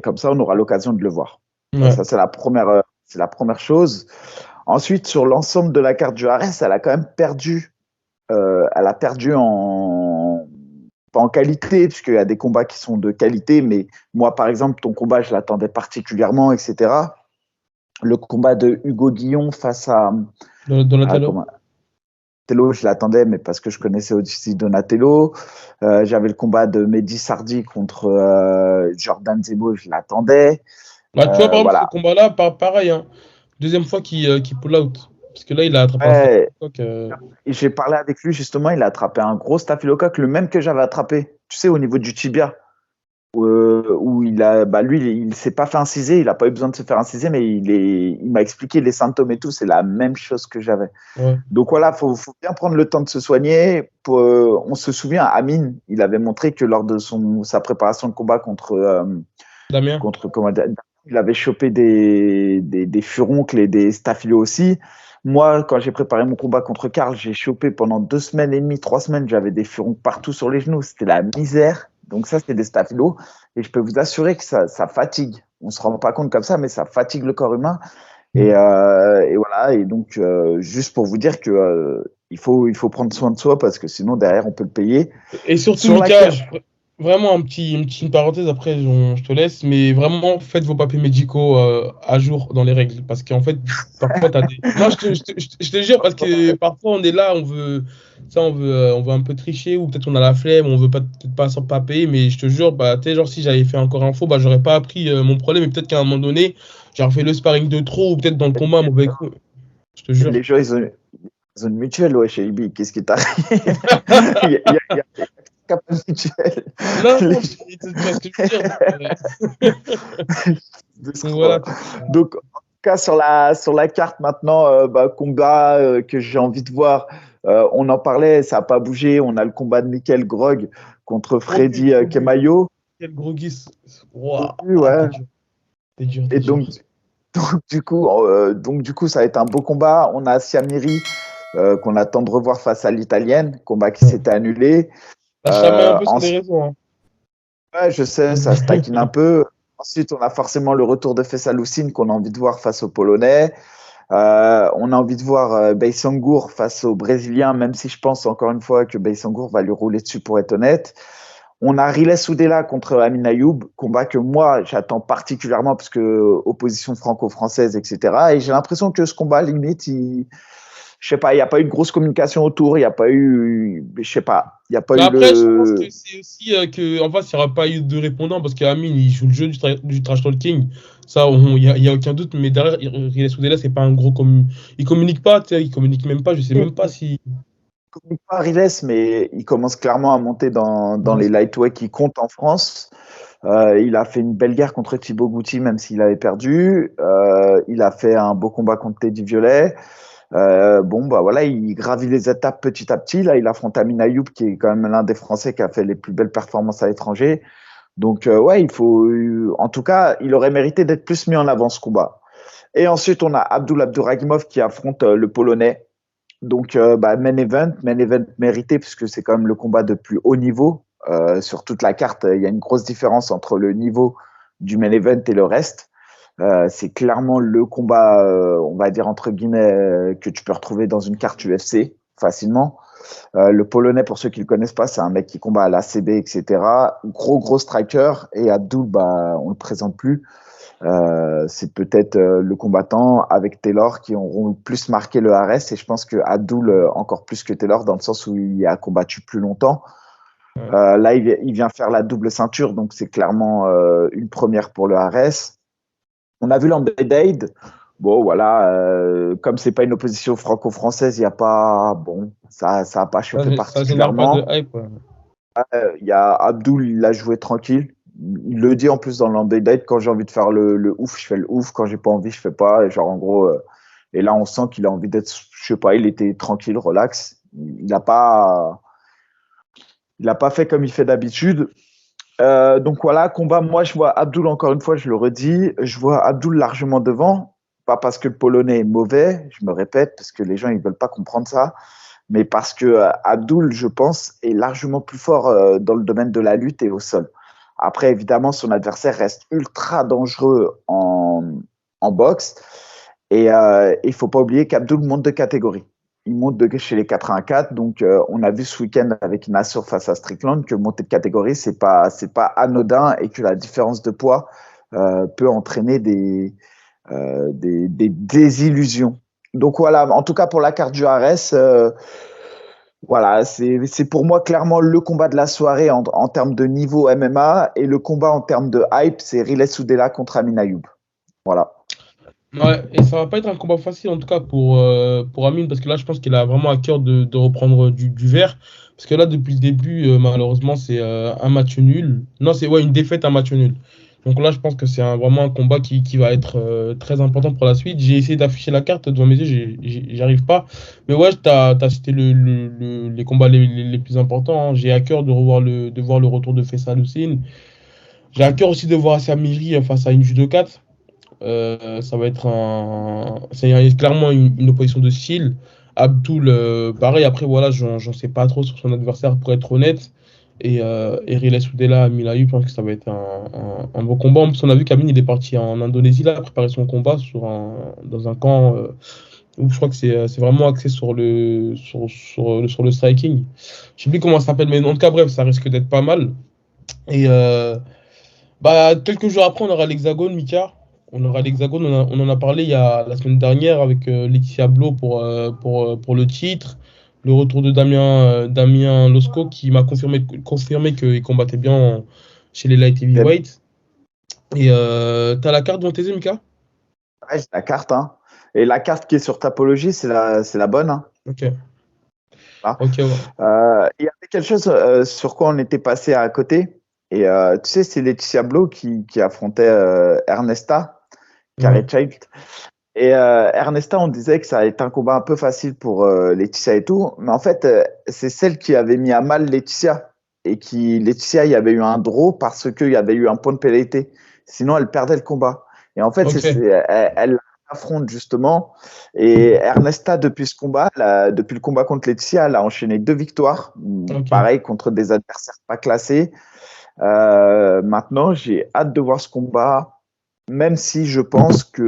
comme ça, on aura l'occasion de le voir. Ouais. Ça, c'est la première chose. Ensuite, sur l'ensemble de la carte du Ares, elle a perdu pas en qualité, puisqu'il y a des combats qui sont de qualité, mais moi, par exemple, ton combat, je l'attendais particulièrement, etc. Le combat de Hugo Guillon face à Donatello. comment, Donatello, je l'attendais, mais parce que je connaissais aussi Donatello. J'avais le combat de Mehdi Sardi contre Jordan Zebo, je l'attendais. Bah, tu vois, par exemple, ce Voilà. combat-là, pareil, hein. Deuxième fois qu'il pull out. Parce que là, il a attrapé un Ouais, staphylocoque. et j'ai parlé avec lui justement, il a attrapé un gros staphylocoque, le même que j'avais attrapé, tu sais, au niveau du tibia, où lui, il s'est pas fait inciser, il a pas eu besoin de se faire inciser, mais il m'a expliqué les symptômes et tout, c'est la même chose que j'avais. Ouais. Donc voilà, faut bien prendre le temps de se soigner. On se souvient, Amine, il avait montré que lors de sa préparation de combat Damien. contre comment dire, il avait chopé des furoncles et des staphylos aussi. Moi, quand j'ai préparé mon combat contre Karl, j'ai chopé pendant 2 semaines et demie, 3 semaines, j'avais des furoncles partout sur les genoux. C'était la misère. Donc ça, c'était des staphylos. Et je peux vous assurer que ça fatigue. On se rend pas compte comme ça, mais ça fatigue le corps humain. Et voilà. Et donc, juste pour vous dire que il faut prendre soin de soi parce que sinon, derrière, on peut le payer. Et surtout, Sur la Mika, carte, vraiment une petite parenthèse, après je te laisse, mais vraiment faites vos papiers médicaux à jour dans les règles. Parce qu'en fait, parfois, t'as des. Non, je te jure, parce que parfois on est là, on veut un peu tricher, ou peut-être on a la flemme, on veut peut-être pas s'en pas payer, mais je te jure, bah, tu sais, genre si j'avais fait encore un faux, bah, j'aurais pas appris mon problème, et peut-être qu'à un moment donné, j'aurais fait le sparring de trop, ou peut-être dans le combat, un mauvais coup. Je te jure. les gens, ils ont une mutuelle, ouais, chez IB. Qu'est-ce qui t'arrive? Il y a cap mutuelle. Non, Les non, mais tu vois ce que je veux dire. Donc gens- voilà. Donc, en tout cas, sur la carte maintenant, bah, combat que j'ai envie de voir, on en parlait, ça n'a pas bougé. On a le combat de Michael Grog contre Oh Freddy putain, Kemayo. quel gros guise. Waouh, Oui, ah, ouais. t'es dur, t'es Et dur. donc, du coup, ça va être un beau combat. On a Siamiri qu'on attend de revoir face à l'Italienne, combat qui Ouais. s'était annulé. T'as chamé un peu sur les Ensuite, réseaux, hein. ouais, je sais, ça se taquine un peu. Ensuite, on a forcément le retour de Fessaloucine qu'on a envie de voir face aux Polonais. On a envie de voir Beissangour face aux Brésiliens, même si je pense encore une fois que Beissangour va lui rouler dessus pour être honnête. On a Riles Soudela contre Amin Ayoub, combat que moi j'attends particulièrement parce que opposition franco-française, etc. Et j'ai l'impression que ce combat, limite, je sais pas, il n'y a pas eu de grosse communication autour, il n'y a pas eu, je sais pas, il n'y a pas Mais eu après, je pense que le. c'est aussi qu'en face, il n'y aura pas eu de répondant parce qu'Amin, il joue le jeu du trash talking. Ça, y a aucun doute. Mais derrière, Riles Soudela, c'est pas un gros. Il communique pas, tu sais, il communique même pas. Je sais même pas si. Communique pas Riles, mais il commence clairement à monter dans les lightweight qui comptent en France. Il a fait une belle guerre contre Thibaut Gouti, même s'il avait perdu. Il a fait un beau combat contre Teddy Violet. Bon, bah voilà, il gravit les étapes petit à petit. Là, il affronte Amin Ayoub, qui est quand même l'un des Français qui a fait les plus belles performances à l'étranger. Donc, ouais, en tout cas, il aurait mérité d'être plus mis en avant ce combat. Et ensuite, on a Abduragimov qui affronte le Polonais. Donc, bah, main event mérité, puisque c'est quand même le combat de plus haut niveau. Sur toute la carte, il y a une grosse différence entre le niveau du main event et le reste. C'est clairement le combat, on va dire entre guillemets, que tu peux retrouver dans une carte UFC facilement. Le Polonais, pour ceux qui ne le connaissent pas, c'est un mec qui combat à l'ACB, etc. Gros striker. Et Abdul, bah, on ne le présente plus. C'est peut-être le combattant avec Taylor qui auront plus marqué le RS. Et je pense que Abdul, encore plus que Taylor, dans le sens où il a combattu plus longtemps. Là, il vient faire la double ceinture, donc c'est clairement une première pour le RS. On a vu l'Embedade. Bon, voilà, comme c'est pas une opposition franco-française, il y a pas, bon, ça a pas chauffé Ça génère pas de particulièrement. hype. Ouais. Il y a Abdul, il a joué tranquille. Il le dit en plus dans l'Embedade, quand j'ai envie de faire le ouf, je fais le ouf. Quand j'ai pas envie, je fais pas. Et genre, en gros, et là, on sent qu'il a envie d'être, je sais pas, il était tranquille, relax. Il a pas fait comme il fait d'habitude. Donc voilà, combat, moi je vois Abdul, encore une fois, je le redis, je vois Abdul largement devant, pas parce que le Polonais est mauvais, je me répète, parce que les gens ils veulent pas comprendre ça, mais parce que Abdul, je pense, est largement plus fort dans le domaine de la lutte et au sol. Après, évidemment, son adversaire reste ultra dangereux en boxe, et il faut pas oublier qu'Abdul monte de catégorie. Il monte chez les 84, donc on a vu ce week-end avec Nassur face à Strickland que monter de catégorie, c'est pas anodin et que la différence de poids peut entraîner des désillusions. Donc voilà, en tout cas pour la carte du RS, voilà, c'est pour moi clairement le combat de la soirée en termes de niveau MMA, et le combat en termes de hype, c'est Riles Soudela contre Amin Ayoub. Voilà. Ouais, et ça va pas être un combat facile en tout cas pour Amine parce que là je pense qu'il a vraiment à cœur de reprendre du vert parce que là depuis le début malheureusement c'est un match nul. Non, c'est ouais, une défaite, un match nul. Donc là je pense que c'est vraiment un combat qui va être très important pour la suite. J'ai essayé d'afficher la carte devant mes yeux, j'y arrive pas. Mais ouais, t'as cité les combats les plus importants, hein. J'ai à cœur de voir le retour de Faisal Hussein. J'ai à cœur aussi de voir Samiri face à une judo 4. Ça va être c'est clairement une opposition de style. Abdul, pareil, après, voilà, j'en sais pas trop sur son adversaire pour être honnête. Et Riles Soudela, Milayu, je pense que ça va être un beau combat. En plus, on a vu qu'Amin, il est parti en Indonésie là, préparer son combat dans un camp où je crois que c'est vraiment axé sur le striking. Je sais plus comment ça s'appelle, mais en tout cas, bref, ça risque d'être pas mal. Et bah, quelques jours après, on aura l'Hexagone, Mika. On aura l'Hexagone, on en a parlé la semaine dernière avec Laetitia Blo pour le titre. Le retour de Damien Losco qui m'a confirmé qu'il combattait bien chez les light heavyweight. Et t'as la carte devant tes yeux, Mika? Ouais, j'ai la carte, hein. Et la carte qui est sur Tapologie, c'est la bonne, hein. Ok, Voilà. ok, ouais. Il y avait quelque chose sur quoi on était passé à côté. Et tu sais, c'est Laetitia Blo qui affrontait Ernesta, Ouais. Carey Child. Et Ernesta, on disait que ça allait être un combat un peu facile pour Laetitia et tout. Mais en fait, c'est celle qui avait mis à mal Laetitia. Et Laetitia, il y avait eu un draw parce qu'il y avait eu un point de pénalité. Sinon, elle perdait le combat. Et en fait, Ok, elle affronte justement. Et Ernesta, depuis ce combat, depuis le combat contre Laetitia, elle a enchaîné 2 victoires. ok. Pareil, contre des adversaires pas classés. Maintenant, j'ai hâte de voir ce combat, même si je pense que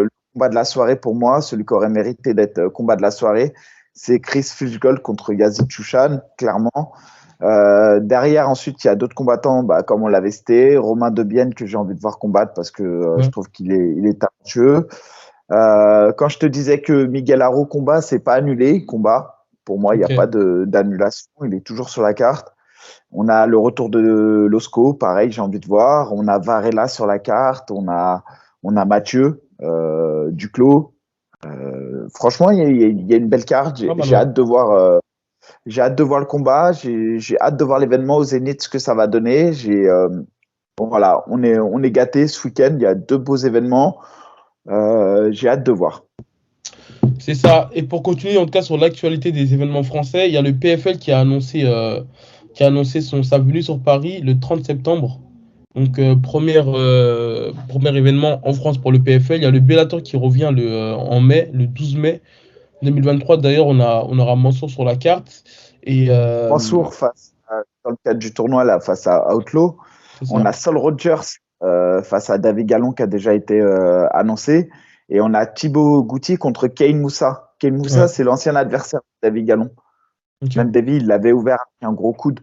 le combat de la soirée, pour moi, celui qui aurait mérité d'être combat de la soirée, c'est Chris Fishgold contre Yazid Chouchan, clairement. Derrière, ensuite, il y a d'autres combattants, comme on l'avait cité, Romain Debienne, que j'ai envie de voir combattre parce que je Ouais. trouve qu'il est talentueux. Quand je te disais que Miguel Haro combat, c'est pas annulé, il combat. Pour moi, il n'y a pas Ok. d'annulation, il est toujours sur la carte. On a le retour de Losco, pareil, j'ai envie de voir. On a Varela sur la carte, on a Mathieu, Duclos. Franchement, il y a une belle carte. Pas mal, J'ai ouais. hâte de voir. J'ai hâte de voir le combat. J'ai hâte de voir l'événement au Zénith, ce que ça va donner. Bon, voilà, on est gâtés ce week-end. Il y a deux beaux événements. J'ai hâte de voir. C'est ça. Et pour continuer, en tout cas, sur l'actualité des événements français, il y a le PFL qui a annoncé sa venue sur Paris le 30 septembre. Donc, premier événement en France pour le PFL. Il y a le Bellator qui revient en mai, le 12 mai 2023. D'ailleurs, on aura Mansour sur la carte. Et Mansour, dans le cadre du tournoi, là, face à Outlaw, c'est on ça. a Sol Rogers face à David Gallon qui a déjà été annoncé. Et on a Thibaut Gouti contre Kane Moussa. Kane Moussa, Ouais, c'est l'ancien adversaire de David Gallon. Même ok. David, il l'avait ouvert avec un gros coude.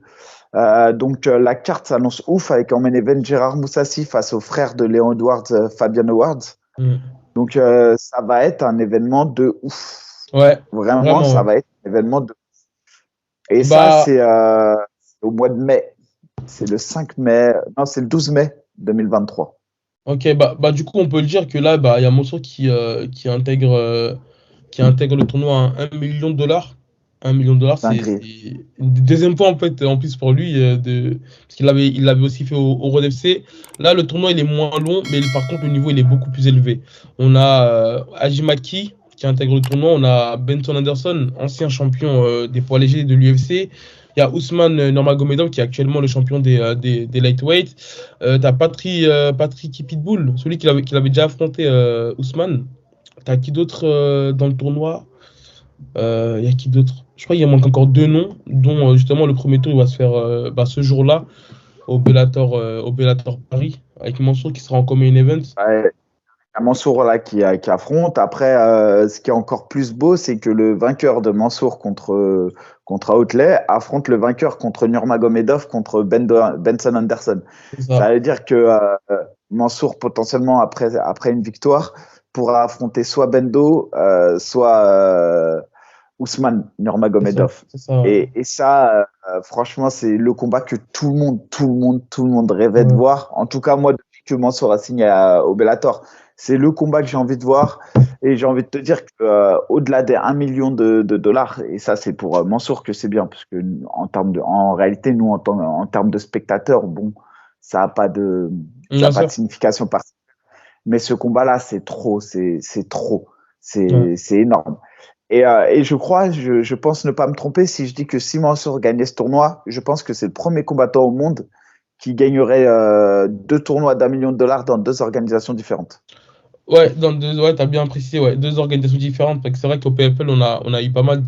La carte s'annonce ouf avec en main event Gérard Moussassi face au frère de Léon Edwards, Fabian Edwards. Mm. Ça va être un événement de ouf. Ouais, Vraiment, vraiment, ça ouais. va être un événement de. Et ça, Bah, c'est au mois de mai. C'est le 5 mai. Non, c'est le 12 mai 2023. ok, bah, du coup, on peut le dire que là, bah, il y a Mansour qui intègre le tournoi à 1 million de dollars. 1 million de dollars, Dinguerie. c'est une deuxième fois en fait, en plus pour lui, parce il l'avait aussi fait au Road FC. Là, le tournoi, il est moins long, mais par contre, le niveau, il est beaucoup plus élevé. On a Hajimaki qui intègre le tournoi, on a Benson Anderson, ancien champion des poids légers de l'UFC. Il y a Ousmane Nurmagomedov qui est actuellement le champion des lightweights. T'as Patrick Pitbull, celui qui l'avait déjà affronté Ousmane. T'as qui d'autre dans le tournoi? Il y a qui d'autre? Je crois qu'il manque encore deux noms, dont justement le premier tour il va se faire ce jour-là au Bellator Paris, avec Mansour qui sera en main event. Ouais, il y a Mansour là qui affronte. Après, ce qui est encore plus beau, c'est que le vainqueur de Mansour contre Outley affronte le vainqueur contre Nurmagomedov contre Benson Anderson. C'est ça. Ça veut dire que Mansour, potentiellement, après une victoire, pourra affronter soit Bendo, soit Ousmane C'est ça. Nurmagomedov. C'est ça, ouais. Et ça, franchement, c'est le combat que tout le monde rêvait de Ouais. voir. En tout cas, moi, depuis que Mansour a signé au Bellator, c'est le combat que j'ai envie de voir. Et j'ai envie de te dire qu'au-delà des 1 million de dollars, et ça, c'est pour Mansour que c'est bien, parce que en réalité, nous, en termes de spectateurs, bon, ça n'a pas Bien pas de sûr. signification particulière. Mais ce combat-là, c'est trop, c'est trop, Ouais. c'est énorme. Et je pense ne pas me tromper si je dis que si Mansour gagnait ce tournoi, je pense que c'est le premier combattant au monde qui gagnerait deux tournois d'1 million de dollars dans deux organisations différentes. Ouais, ouais, t'as bien précisé, ouais, deux organisations différentes. Parce que c'est vrai qu'au PFL, on a eu pas mal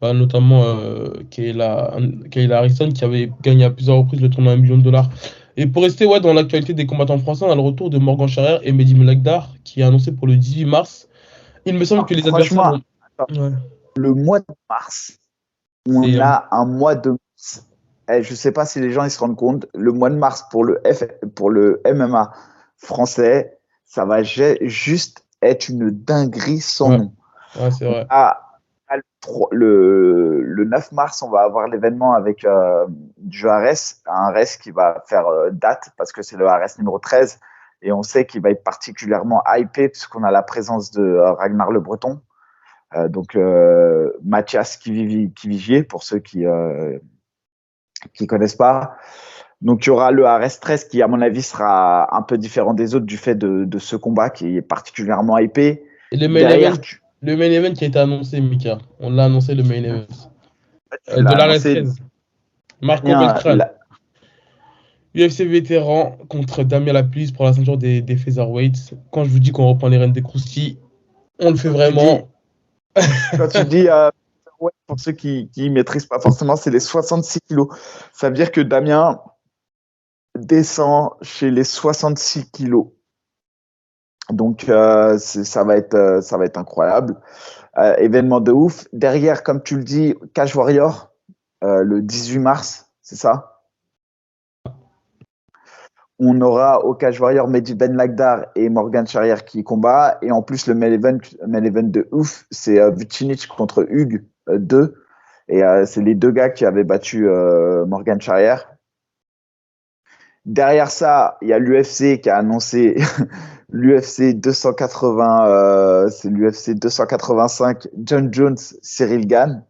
notamment Kayla Harrison qui avait gagné à plusieurs reprises le tournoi à 1 million de dollars. Et pour rester ouais, dans l'actualité des combattants français, on a le retour de Morgan Charrière et Mehdi Melekdar qui est annoncé pour le 18 mars. Il me semble que les adversaires Franchement, vont. Ouais, le mois de mars, c'est on a un mois de mars. Je ne sais pas si les gens ils se rendent compte, le mois de mars pour le MMA français, ça va juste être une dinguerie sans ouais, nom. ouais, c'est vrai. Le 9 mars, on va avoir l'événement avec du Ares, un Ares qui va faire date parce que c'est le Ares numéro 13 et on sait qu'il va être particulièrement hypé puisqu'on a la présence de Ragnar Le Breton, Mathias Kivivier pour ceux qui connaissent pas. Donc il y aura le Ares 13 qui à mon avis sera un peu différent des autres du fait de ce combat qui est particulièrement hypé. Et le main event, Derrière, le main event qui a été annoncé, Mika. On l'a annoncé le main event. tu De l'as l'Arès annoncé, 13. Marco Damien, Beltran. UFC vétéran contre Damien Lapuisse pour la ceinture des featherweights. Quand je vous dis qu'on reprend les rênes des croustilles, on le fait quand tu dis vraiment. Quand tu dis, ouais, pour ceux qui ne maîtrisent pas forcément, c'est les 66 kilos. Ça veut dire que Damien descend chez les 66 kilos. Donc, ça va être incroyable. Événement de ouf. Derrière, comme tu le dis, Cage Warrior. le 18 mars, c'est ça? On aura au Cage Warrior Mehdi Ben Lagdar et Morgan Charrière qui combat. Et en plus, le main event de ouf, c'est Vucinic contre Hugues 2. Et c'est les deux gars qui avaient battu Morgan Charrière. Derrière ça, il y a l'UFC qui a annoncé l'UFC 280, c'est l'UFC 285, John Jones, Cyril Gane.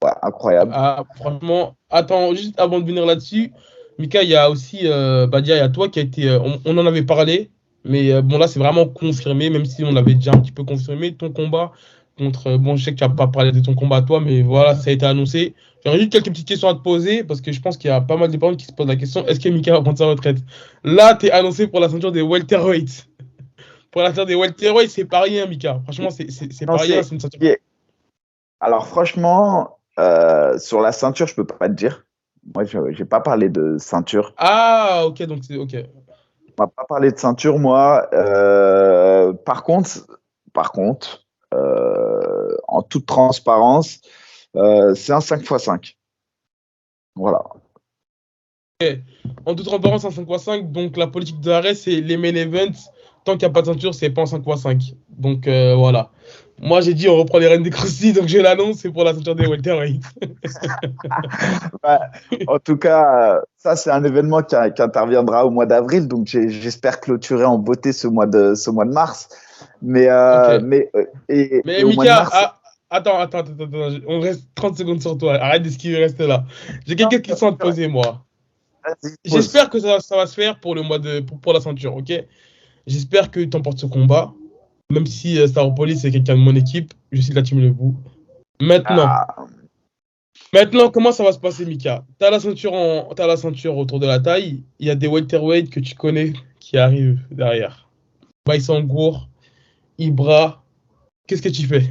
Ouais, incroyable. Ah, franchement, attends, juste avant de venir là-dessus, Mika, il y a aussi Badia, il y a toi qui a été. On en avait parlé, mais bon, là, c'est vraiment confirmé, même si on avait déjà un petit peu confirmé ton combat contre. Bon, je sais que tu n'as pas parlé de ton combat à toi, mais voilà, ça a été annoncé. J'aurais juste quelques petites questions à te poser, parce que je pense qu'il y a pas mal de personnes qui se posent la question est-ce que Mika va prendre sa retraite? Là, tu es annoncé pour la ceinture des welterweights. Pour la ceinture des welterweights, c'est pas rien, Mika. Franchement, c'est Non, pas rien, c'est une ceinture. Alors franchement, sur la ceinture, je peux pas te dire. Moi, je n'ai pas parlé de ceinture. Ah, ok, donc c'est ok. On va pas parler de ceinture, moi. Par contre, en toute transparence, c'est un 5x5. Voilà. En toute transparence, en 5x5, donc la politique de l'arrêt, c'est les main events. Tant qu'il n'y a pas de ceinture, c'est pas en 5x5. Donc voilà. Moi, j'ai dit, on reprend les rênes des croustilles, donc je l'annonce, c'est pour la ceinture des welterweight. Ouais, en tout cas, ça, c'est un événement qui interviendra au mois d'avril. Donc, j'espère clôturer en beauté ce mois de mars. Mais, Ok. Mais et au mois de Mika, mars. attends. On reste 30 secondes sur toi. Arrête d'esquiver, reste là. J'ai quelques questions à te poser, moi. Vas-y, pose. J'espère que ça va se faire pour le mois pour la ceinture, ok? J'espère que tu emportes ce combat. Même si Staropolis c'est quelqu'un de mon équipe, je suis de la team Lebu. Maintenant. Ah, Maintenant, comment ça va se passer, Mika? T'as la ceinture autour de la taille. Il y a des welterweight que tu connais qui arrivent derrière. Baïsangour, Ibra. Qu'est-ce que tu fais?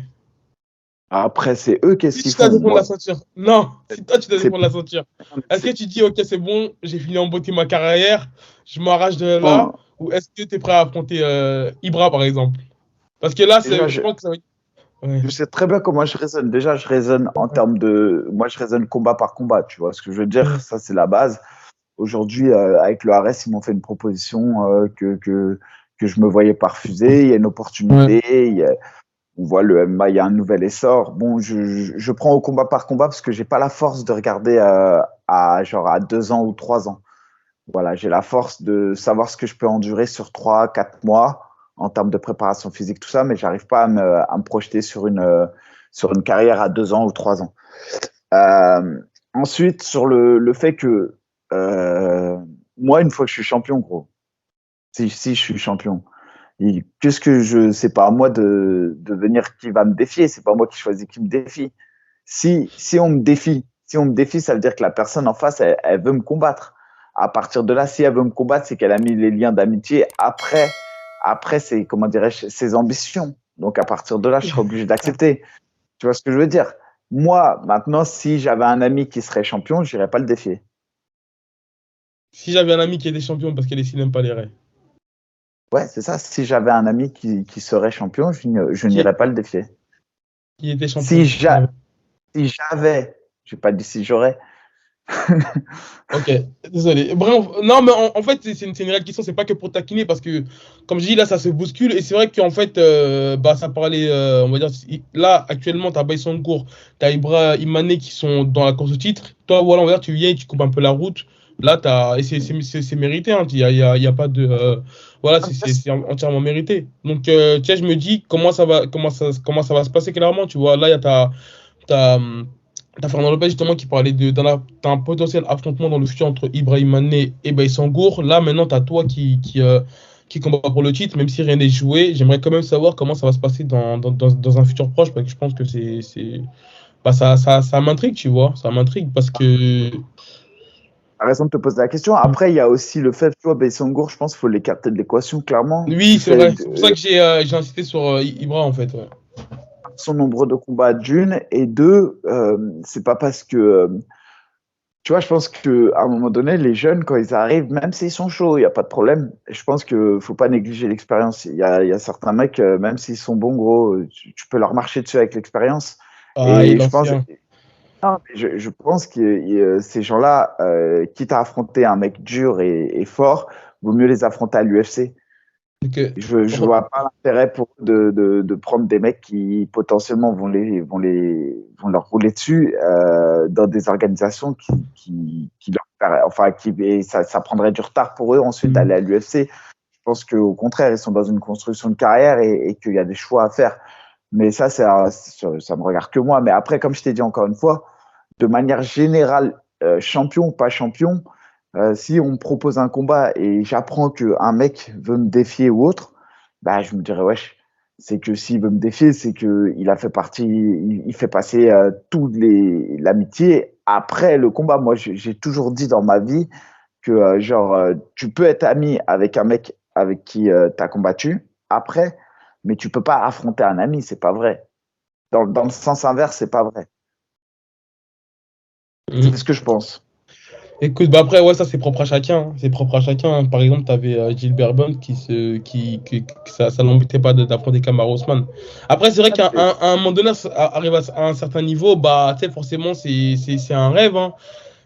après, c'est eux, qu'est-ce Si qu'ils tu dois font? défendre la Moi, ceinture. Non, si toi tu dois c'est défendre la ceinture. Est-ce que c'est tu dis, ok, c'est bon, j'ai fini en beauté ma carrière, je m'arrache de là, bon. ou est-ce que tu es prêt à affronter Ibra, par exemple? Parce que là, Déjà, je pense que ça va être. Ouais. je sais très bien comment je raisonne. Déjà, je raisonne en termes de. Moi, je raisonne combat par combat. Tu vois ce que je veux dire? Ouais. Ça, c'est la base. Aujourd'hui, avec le Ares, ils m'ont fait une proposition que je me voyais pas refuser. Il y a une Ouais. opportunité. On voit le MMA, il y a un nouvel essor. Bon, je prends au combat par combat parce que j'ai pas la force de regarder à 2 ans ou 3 ans. Voilà, j'ai la force de savoir ce que je peux endurer sur 3, 4 mois en termes de préparation physique, tout ça, mais j'arrive pas à me projeter sur une carrière à 2 ans ou 3 ans. Euh, Ensuite, sur le fait que euh, moi, une fois que je suis champion, gros, si je suis champion, qu'est-ce que c'est pas à moi de venir qui va me défier, c'est pas moi qui choisis qui me défie. Si on me défie, ça veut dire que la personne en face, elle veut me combattre. À partir de là, si elle veut me combattre, c'est qu'elle a mis les liens d'amitié après c'est, comment dirais-je, ses ambitions. Donc à partir de là, je serai obligé d'accepter. Tu vois ce que je veux dire? Moi, maintenant, si j'avais un ami qui serait champion, je n'irais pas le défier. Si j'avais un ami qui était champion parce qu'elle n'aime pas les raies. Ouais, c'est ça. Si j'avais un ami qui serait champion, je Qui, n'irais pas le défier. qui était Si champion. j'a- si j'avais, je n'ai pas dit si j'aurais. Ok, désolé. Bref, non, mais en fait, c'est une réelle question. C'est pas que pour taquiner, parce que, comme je dis, là, ça se bouscule. Et c'est vrai qu'en fait, bah, ça parlait, on va dire, là, actuellement, t'as Baïsangour, t'as Ibra, Imane qui sont dans la course au titre. Toi, voilà, on va dire, tu viens et tu coupes un peu la route. Là, et c'est mérité. Hein. Il y a pas de. Voilà, c'est entièrement mérité. Donc, tu sais, je me dis, comment ça va se passer clairement. Tu vois, là, il y a T'as Fernand Lopez justement qui parlait d'un potentiel affrontement dans le futur entre Ibrahim Mané et Baïsangour. Là maintenant t'as toi qui combat pour le titre, même si rien n'est joué. J'aimerais quand même savoir comment ça va se passer dans un futur proche, parce que je pense que bah, ça m'intrigue, tu vois. Ça m'intrigue parce que. T'as raison de te poser la question. Après, il y a aussi le fait, tu vois, Baïsangour, je pense qu'il faut l'écarter de l'équation, clairement, Oui, du c'est fait vrai. C'est pour ça de que j'ai insisté sur Ibra en fait. Ouais. son nombre de combats d'une, et deux, c'est pas parce que, tu vois, je pense qu'à un moment donné, les jeunes, quand ils arrivent, même s'ils sont chauds, il n'y a pas de problème. Je pense qu'il ne faut pas négliger l'expérience. Il y a certains mecs, même s'ils sont bons, gros, tu peux leur marcher dessus avec l'expérience. Ah, et Et je pense, l'ancien. Non, mais je pense que ces gens-là, quitte à affronter un mec dur et fort, vaut mieux les affronter à l'UFC. Donc, Je vois pas l'intérêt pour eux de prendre des mecs qui potentiellement vont leur rouler dessus dans des organisations qui enfin, et ça prendrait du retard pour eux ensuite d'aller à l'UFC. Je pense qu'au contraire, ils sont dans une construction de carrière et qu'il y a des choix à faire. Mais ça me regarde que moi. Mais après, comme je t'ai dit encore une fois, de manière générale, champion ou pas champion, si on me propose un combat et j'apprends qu'un mec veut me défier ou autre, bah, je me dirais, wesh, c'est que s'il veut me défier, c'est qu'il a fait partie, il fait passer l'amitié après le combat. Moi, j'ai toujours dit dans ma vie que, tu peux être ami avec un mec avec qui tu as combattu après, mais tu peux pas affronter un ami, c'est pas vrai. Dans le sens inverse, c'est pas vrai. C'est ce que je pense. écoute, bah après, ouais, ça c'est propre à chacun, hein. C'est propre à chacun, hein. Par exemple, tu avais Gilbert Burns que ça l'embêtait pas d'affronter Kamaru Usman. Après, c'est vrai qu'à un moment donné, arrive à un certain niveau, bah, tu sais, forcément, c'est un rêve, hein.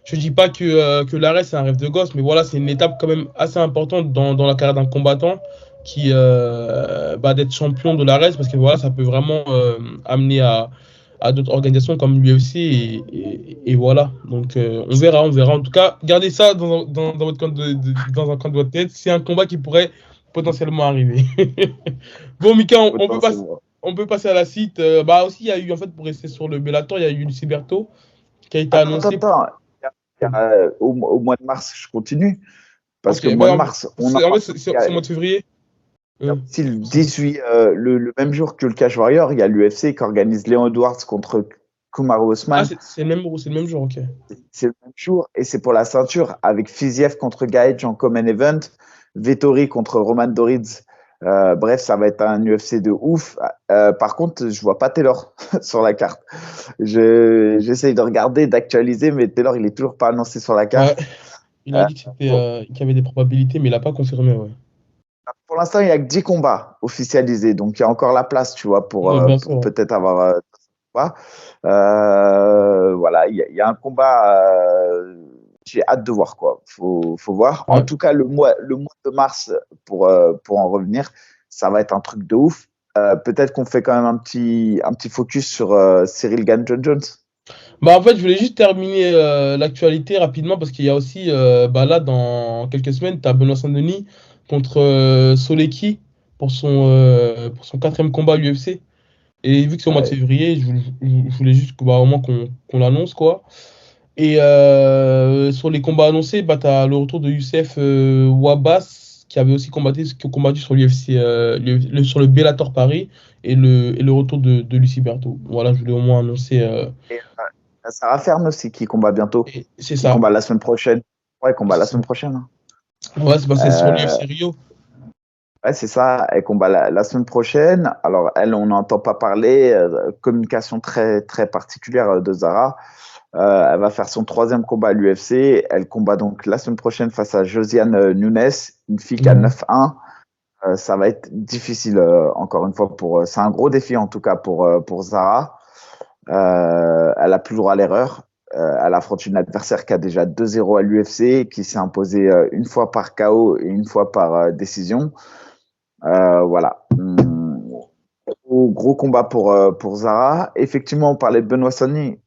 Je dis pas que l'arrêt c'est un rêve de gosse, mais voilà, c'est une étape quand même assez importante dans la carrière d'un combattant d'être champion de l'arrêt, parce que voilà, ça peut vraiment amener à d'autres organisations comme l'UFC et voilà. Donc on verra, on verra. En tout cas, gardez ça dans votre dans un coin de votre tête. C'est un combat qui pourrait potentiellement arriver. Bon, Mika, on peut passer à la suite. Bah aussi, il y a eu en fait pour rester sur le Bellator, il y a eu Lucy Berto qui a été annoncé. Attends. Au mois de mars, je continue. Parce Ok, que mois bah, de mars, en fait, il y a c'est au mois de février. aussi le 18, le même jour que le Cash Warrior, il y a l'UFC qui organise Léon Edwards contre Kamaru Ah, Usman. c'est le même jour, ok. C'est le même jour et c'est pour la ceinture avec Fiziev contre Gaethje en common event, Vettori contre Roman Dorids. Bref, ça va être un UFC de ouf. Par contre, je vois pas Taylor sur la carte. J'essaye de regarder, d'actualiser, mais Taylor, il est toujours pas annoncé sur la Ouais, carte. il a Euh, dit pour qu'il y avait des probabilités, mais il n'a pas confirmé, ouais. pour l'instant, il y a que 10 combats officialisés, donc il y a encore la place, tu vois, Ouais, bien pour sûr. peut-être avoir pas. Voilà, il y a un combat. J'ai hâte de voir quoi. Faut voir. En Ouais. tout cas, le mois de mars, pour en revenir, ça va être un truc de ouf. Peut-être qu'on fait quand même un petit focus sur Cyril Gane Jones. Bah, en fait, je voulais juste terminer l'actualité rapidement parce qu'il y a aussi, bah, là, dans quelques semaines, tu as Benoît Saint-Denis contre Soleki pour son quatrième combat à l'UFC. Et vu que c'est au mois de Ouais. février, je voulais juste bah, au moins qu'on l'annonce, quoi. Et sur les combats annoncés, bah, tu as le retour de Youssef Wabas, qui avait aussi combattu sur l'UFC, sur le Bellator Paris, et le retour de Lucie Berto. Voilà, je voulais au moins annoncer. Et Sarah Fern aussi qui combat bientôt, Et c'est qui ça. combat la semaine prochaine. Ouais, combat C'est la ça. semaine prochaine, hein. Ouais, c'est sur l'UFC Rio. Ouais, c'est ça. Elle combat la semaine prochaine. Alors, elle, on n'entend pas parler. Communication très, très particulière de Zara. Elle va faire son troisième combat à l'UFC. Elle combat donc la semaine prochaine face à Josiane Nunes, une fille qui a Ouais. 9-1. Ça va être difficile, encore une fois. C'est un gros défi, en tout cas, pour Zara. Elle a plus le droit à l'erreur. Elle affronte une adversaire qui a déjà 2-0 à l'UFC, qui s'est imposée une fois par KO et une fois par décision. Voilà. Gros combat pour Zara. Effectivement, on parlait de Benoît Sani.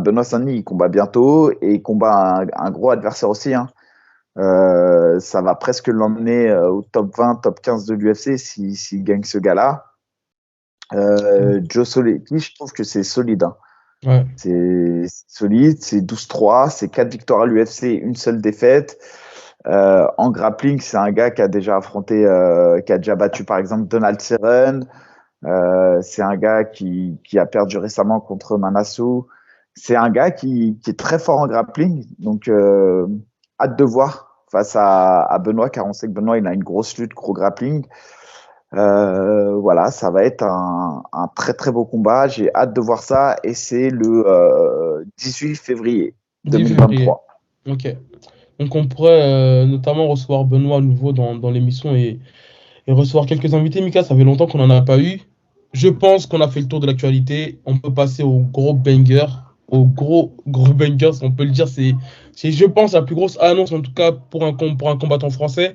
Benoît Sani, il combat bientôt et il combat un gros adversaire aussi, hein. Ça va presque l'emmener au top 20, top 15 de l'UFC s'il gagne ce gars-là. Joe Solecki, je trouve que c'est solide, hein. Ouais. C'est solide, c'est 12-3, c'est 4 victoires à l'UFC, une seule défaite. En grappling, c'est un gars qui a déjà affronté, qui a déjà battu par exemple Donald Cerrone. C'est un gars qui a perdu récemment contre Manassou. C'est un gars qui est très fort en grappling. Donc, hâte de voir face à Benoît, car on sait que Benoît, il a une grosse lutte, gros grappling. Voilà, ça va être un très très beau combat. J'ai hâte de voir ça. Et c'est le 18 février 10 février. 2023. Ok. Donc on pourrait notamment recevoir Benoît à nouveau dans l'émission et recevoir quelques invités. Mika, ça fait longtemps qu'on n'en a pas eu. je pense qu'on a fait le tour de l'actualité. On peut passer au gros banger. Au gros banger, si on peut le dire. Je pense, la plus grosse annonce, en tout cas, pour un combattant français.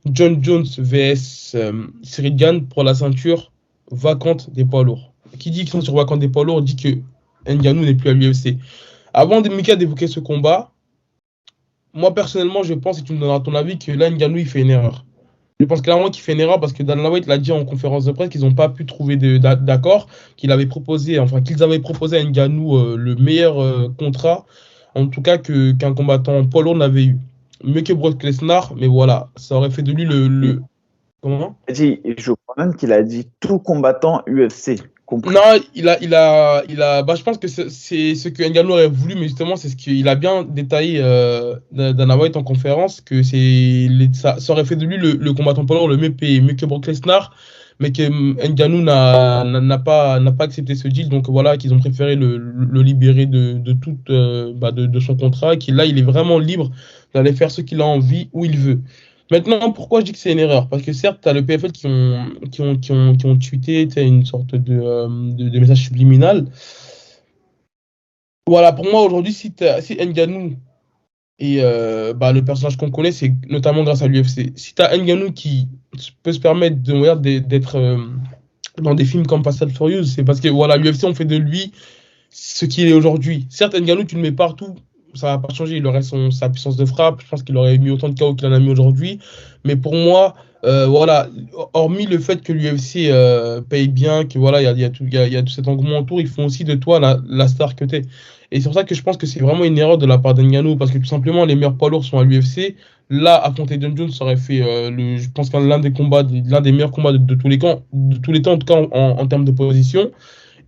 John Jones vs Cyril Gane pour la ceinture vacante des poids lourds. Qui dit qu'ils sont sur vacante des poids lourds dit que Ngannou n'est plus à l'UFC. Avant de Mika d'évoquer ce combat, moi personnellement, je pense, et tu me donneras ton avis, que là, Ngannou, il fait une erreur. Je pense clairement qu'il fait une erreur parce que Dana White l'a dit en conférence de presse qu'ils n'ont pas pu trouver d'accord, qu'ils avaient proposé à Ngannou le meilleur contrat, en tout cas qu'un combattant poids lourd n'avait eu. Mieux que Brock Lesnar, mais voilà, ça aurait fait de lui Comment? Je crois même qu'il a dit tout combattant UFC Non, compris. je pense que c'est ce que Ngannou aurait voulu, mais justement, c'est ce qu'il a bien détaillé Dana White en conférence, que ça aurait fait de lui le combattant poids lourd le mieux payé, mieux que Brock Lesnar, mais que Ngannou n'a pas accepté ce deal, donc voilà, qu'ils ont préféré le libérer de son contrat, qu'il là, il est vraiment libre d'aller faire ce qu'il a envie, où il veut. Maintenant, pourquoi je dis que c'est une erreur? Parce que certes, tu as le PFL qui ont tweeté une sorte de message subliminal. Voilà, pour moi, aujourd'hui, si Ngannou et le personnage qu'on connaît, c'est notamment grâce à l'UFC. Si tu as Ngannou qui peut se permettre d'être dans des films comme Fast and Furious, c'est parce que voilà, l'UFC, on fait de lui ce qu'il est aujourd'hui. Certes, Ngannou, tu le mets partout, ça va pas changer. Il aurait sa puissance de frappe. Je pense qu'il aurait mis autant de KO qu'il en a mis aujourd'hui. Mais pour moi, voilà, hormis le fait que l'UFC paye bien, que voilà, il y a tout cet engouement autour, ils font aussi de toi la star que tu es. Et c'est pour ça que je pense que c'est vraiment une erreur de la part d'Ngannou, parce que tout simplement, les meilleurs poids lourds sont à l'UFC. Là, affronter John Jones, ça aurait fait, je pense qu'un l'un des meilleurs combats de tous les temps, en tout cas en termes de position.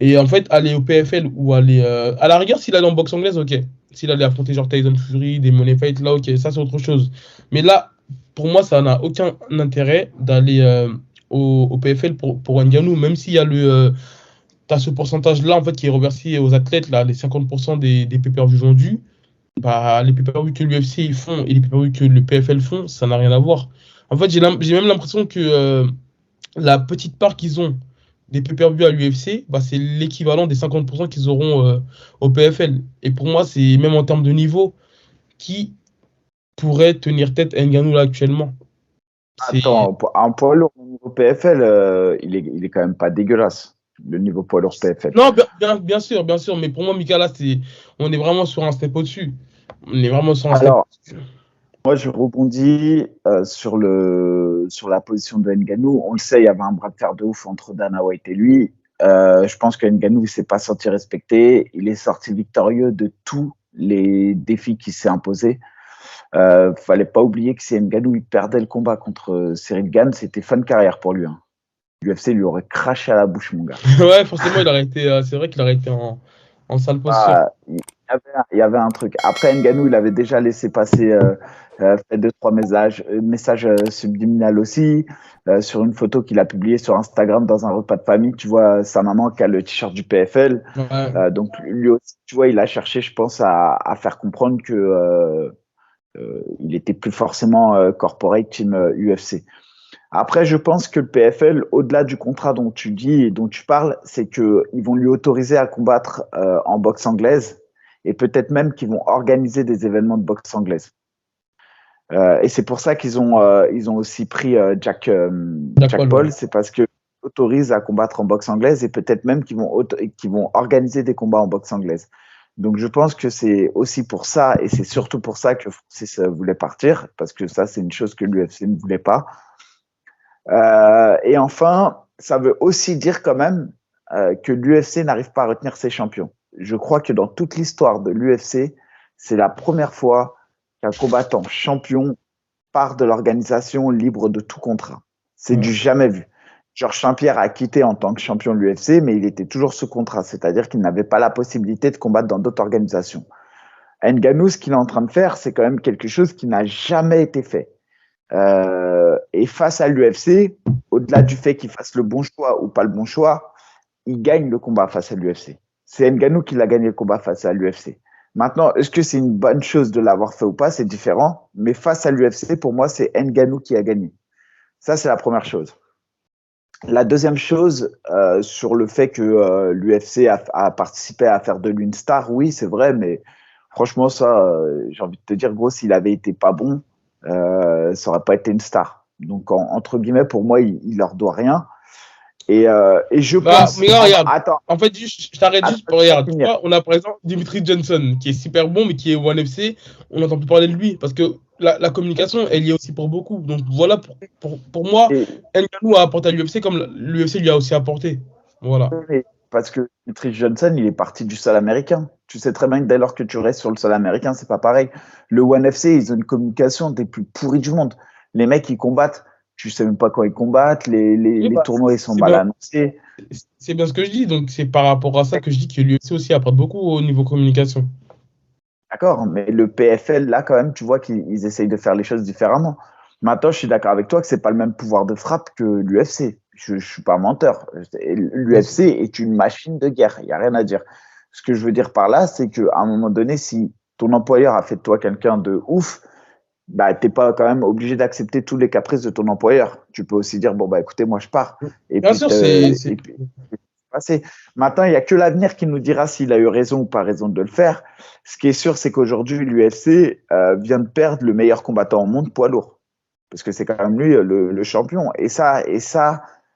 Et en fait, aller au PFL ou aller. À la rigueur, s'il allait en boxe anglaise, ok. S'il allait affronter genre Tyson Fury, des Money Fight, là, ok, ça c'est autre chose. Mais là, pour moi, ça n'a aucun intérêt d'aller au PFL pour Ngannou, même s'il y a t'as ce pourcentage-là en fait qui est reversé aux athlètes, là, les 50% des pay-per-view vendus. Bah, les pay-per-view que l'UFC ils font et les pay-per-view que le PFL font, ça n'a rien à voir. En fait, j'ai même l'impression que la petite part qu'ils ont des pay-per-view à l'UFC, bah, c'est l'équivalent des 50% qu'ils auront au PFL. Et pour moi, c'est même en termes de niveau, qui pourrait tenir tête à Ngannou là actuellement? C'est... Attends, un poids lourd au niveau PFL, il est quand même pas dégueulasse, le niveau poids lourd PFL. Non, bien sûr, mais pour moi, Mika, là, on est vraiment sur un step au-dessus. On est vraiment sur un step Alors, au-dessus. moi, je rebondis sur la position de Ngannou. On le sait, il y avait un bras de fer de ouf entre Dana White et lui. Je pense que Ngannou ne s'est pas senti respecté. Il est sorti victorieux de tous les défis qui s'est imposé. Fallait pas oublier que si Ngannou il perdait le combat contre Cyril Gane, c'était fin de carrière pour lui. Hein. L'UFC lui aurait craché à la bouche, mon gars. Ouais, forcément, c'est vrai qu'il aurait été en sale posture. Il y avait un truc. Après, Ngannou, il avait déjà laissé passer fait deux, trois messages subliminaux aussi. Sur une photo qu'il a publiée sur Instagram dans un repas de famille, tu vois sa maman qui a le t-shirt du PFL. Ouais. Donc, lui aussi, tu vois, il a cherché, je pense, à faire comprendre que il était plus forcément corporate team UFC. Après, je pense que le PFL, au-delà du contrat dont tu dis et dont tu parles, c'est qu'ils vont lui autoriser à combattre en boxe anglaise et peut-être même qu'ils vont organiser des événements de boxe anglaise. Et c'est pour ça ils ont aussi pris Jack D'accord, Paul, c'est parce qu'ils autorisent à combattre en boxe anglaise et peut-être même qu'ils vont organiser des combats en boxe anglaise. Donc je pense que c'est aussi pour ça et c'est surtout pour ça que Francis voulait partir, parce que ça c'est une chose que l'UFC ne voulait pas. Et enfin, ça veut aussi dire quand même que l'UFC n'arrive pas à retenir ses champions. Je crois que dans toute l'histoire de l'UFC, c'est la première fois qu'un combattant champion part de l'organisation libre de tout contrat. C'est ouais. du jamais vu. Georges Saint-Pierre a quitté en tant que champion de l'UFC, mais il était toujours sous contrat, c'est-à-dire qu'il n'avait pas la possibilité de combattre dans d'autres organisations. Ngannou, ce qu'il est en train de faire, c'est quand même quelque chose qui n'a jamais été fait. Et face à l'UFC, au-delà du fait qu'il fasse le bon choix ou pas le bon choix, il gagne le combat face à l'UFC. C'est Ngannou qui l'a gagné le combat face à l'UFC. Maintenant, est-ce que c'est une bonne chose de l'avoir fait ou pas? C'est différent. Mais face à l'UFC, pour moi, c'est Ngannou qui a gagné. Ça, c'est la première chose. La deuxième chose, sur le fait que l'UFC a participé à faire de lui une star, oui, c'est vrai, mais franchement, ça, j'ai envie de te dire, gros, s'il avait été pas bon, ça aurait pas été une star. Donc, entre guillemets, pour moi, il leur doit rien. Et je Bah, pense. mais là, regarde. Attends, En fait, je t'arrête juste pour attends, regarder. Tu finir. vois, on a par exemple Dimitri Johnson, qui est super bon, mais qui est au ONE FC. On n'entend plus parler de lui. Parce que la communication, elle y est aussi pour beaucoup. Donc voilà, pour moi, Et, Ngannou a apporté à l'UFC comme l'UFC lui a aussi apporté. Voilà. parce que Trish Johnson, il est parti du sol américain. Tu sais très bien que dès lors que tu restes sur le sol américain, c'est pas pareil. Le ONE FC, ils ont une communication des plus pourries du monde. Les mecs, ils combattent, tu sais même pas quand ils combattent. Oui, Les bah, tournois, ils sont c'est mal bien, annoncés. c'est bien ce que je dis. Donc c'est par rapport à ça que je dis que l'UFC aussi apporte beaucoup au niveau communication. D'accord, mais le PFL, là, quand même, tu vois qu'ils essayent de faire les choses différemment. Maintenant, je suis d'accord avec toi que c'est pas le même pouvoir de frappe que l'UFC. Je suis pas menteur. Bien sûr. L'UFC est une machine de guerre. Il y a rien à dire. Ce que je veux dire par là, c'est qu'à un moment donné, si ton employeur a fait de toi quelqu'un de ouf, bah, t'es pas quand même obligé d'accepter tous les caprices de ton employeur. Tu peux aussi dire, bon, bah, écoutez, moi, je pars. Et Bien puis, sûr, et puis passé. Maintenant, il n'y a que l'avenir qui nous dira s'il a eu raison ou pas raison de le faire. Ce qui est sûr, c'est qu'aujourd'hui, l'UFC vient de perdre le meilleur combattant au monde poids lourd. Parce que c'est quand même lui le champion. Et ça,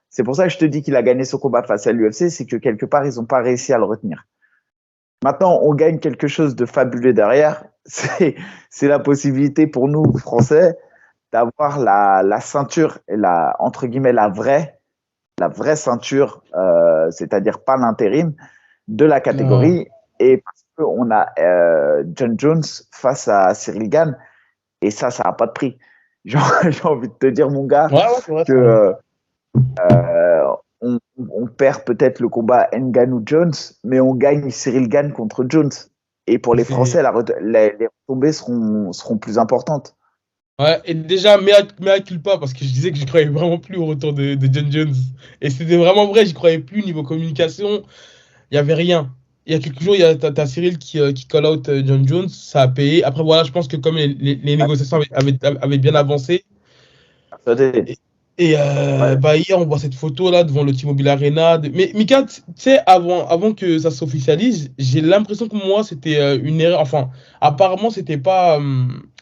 c'est pour ça que je te dis qu'il a gagné son combat face à l'UFC, c'est que quelque part, ils n'ont pas réussi à le retenir. Maintenant, on gagne quelque chose de fabuleux derrière. C'est la possibilité pour nous, Français, d'avoir la ceinture, et entre guillemets, la vraie ceinture, c'est-à-dire pas l'intérim, de la Ah. catégorie. Et parce qu'on a John Jones face à Cyril Gann, et ça n'a pas de prix. J'ai envie de te dire, mon gars, Ouais, ouais, c'est vrai, que c'est vrai. on perd peut-être le combat Ngannou-Jones, mais on gagne Cyril Gann contre Jones. Et pour les C'est... Français, les retombées seront plus importantes. Ouais, et déjà, mea culpa, parce que je disais que je croyais vraiment plus au retour de John Jones. Et c'était vraiment vrai, j'y croyais plus niveau communication, il n'y avait rien. Il y a quelques jours, t'as Cyril qui call out John Jones, ça a payé. Après, voilà, je pense que comme les négociations avaient bien avancé, Attendez. et, et, Ouais. bah, hier, on voit cette photo-là devant le T-Mobile Arena. Mais Mika, tu sais, avant que ça s'officialise, j'ai l'impression que moi, c'était une erreur. Enfin, apparemment, c'était pas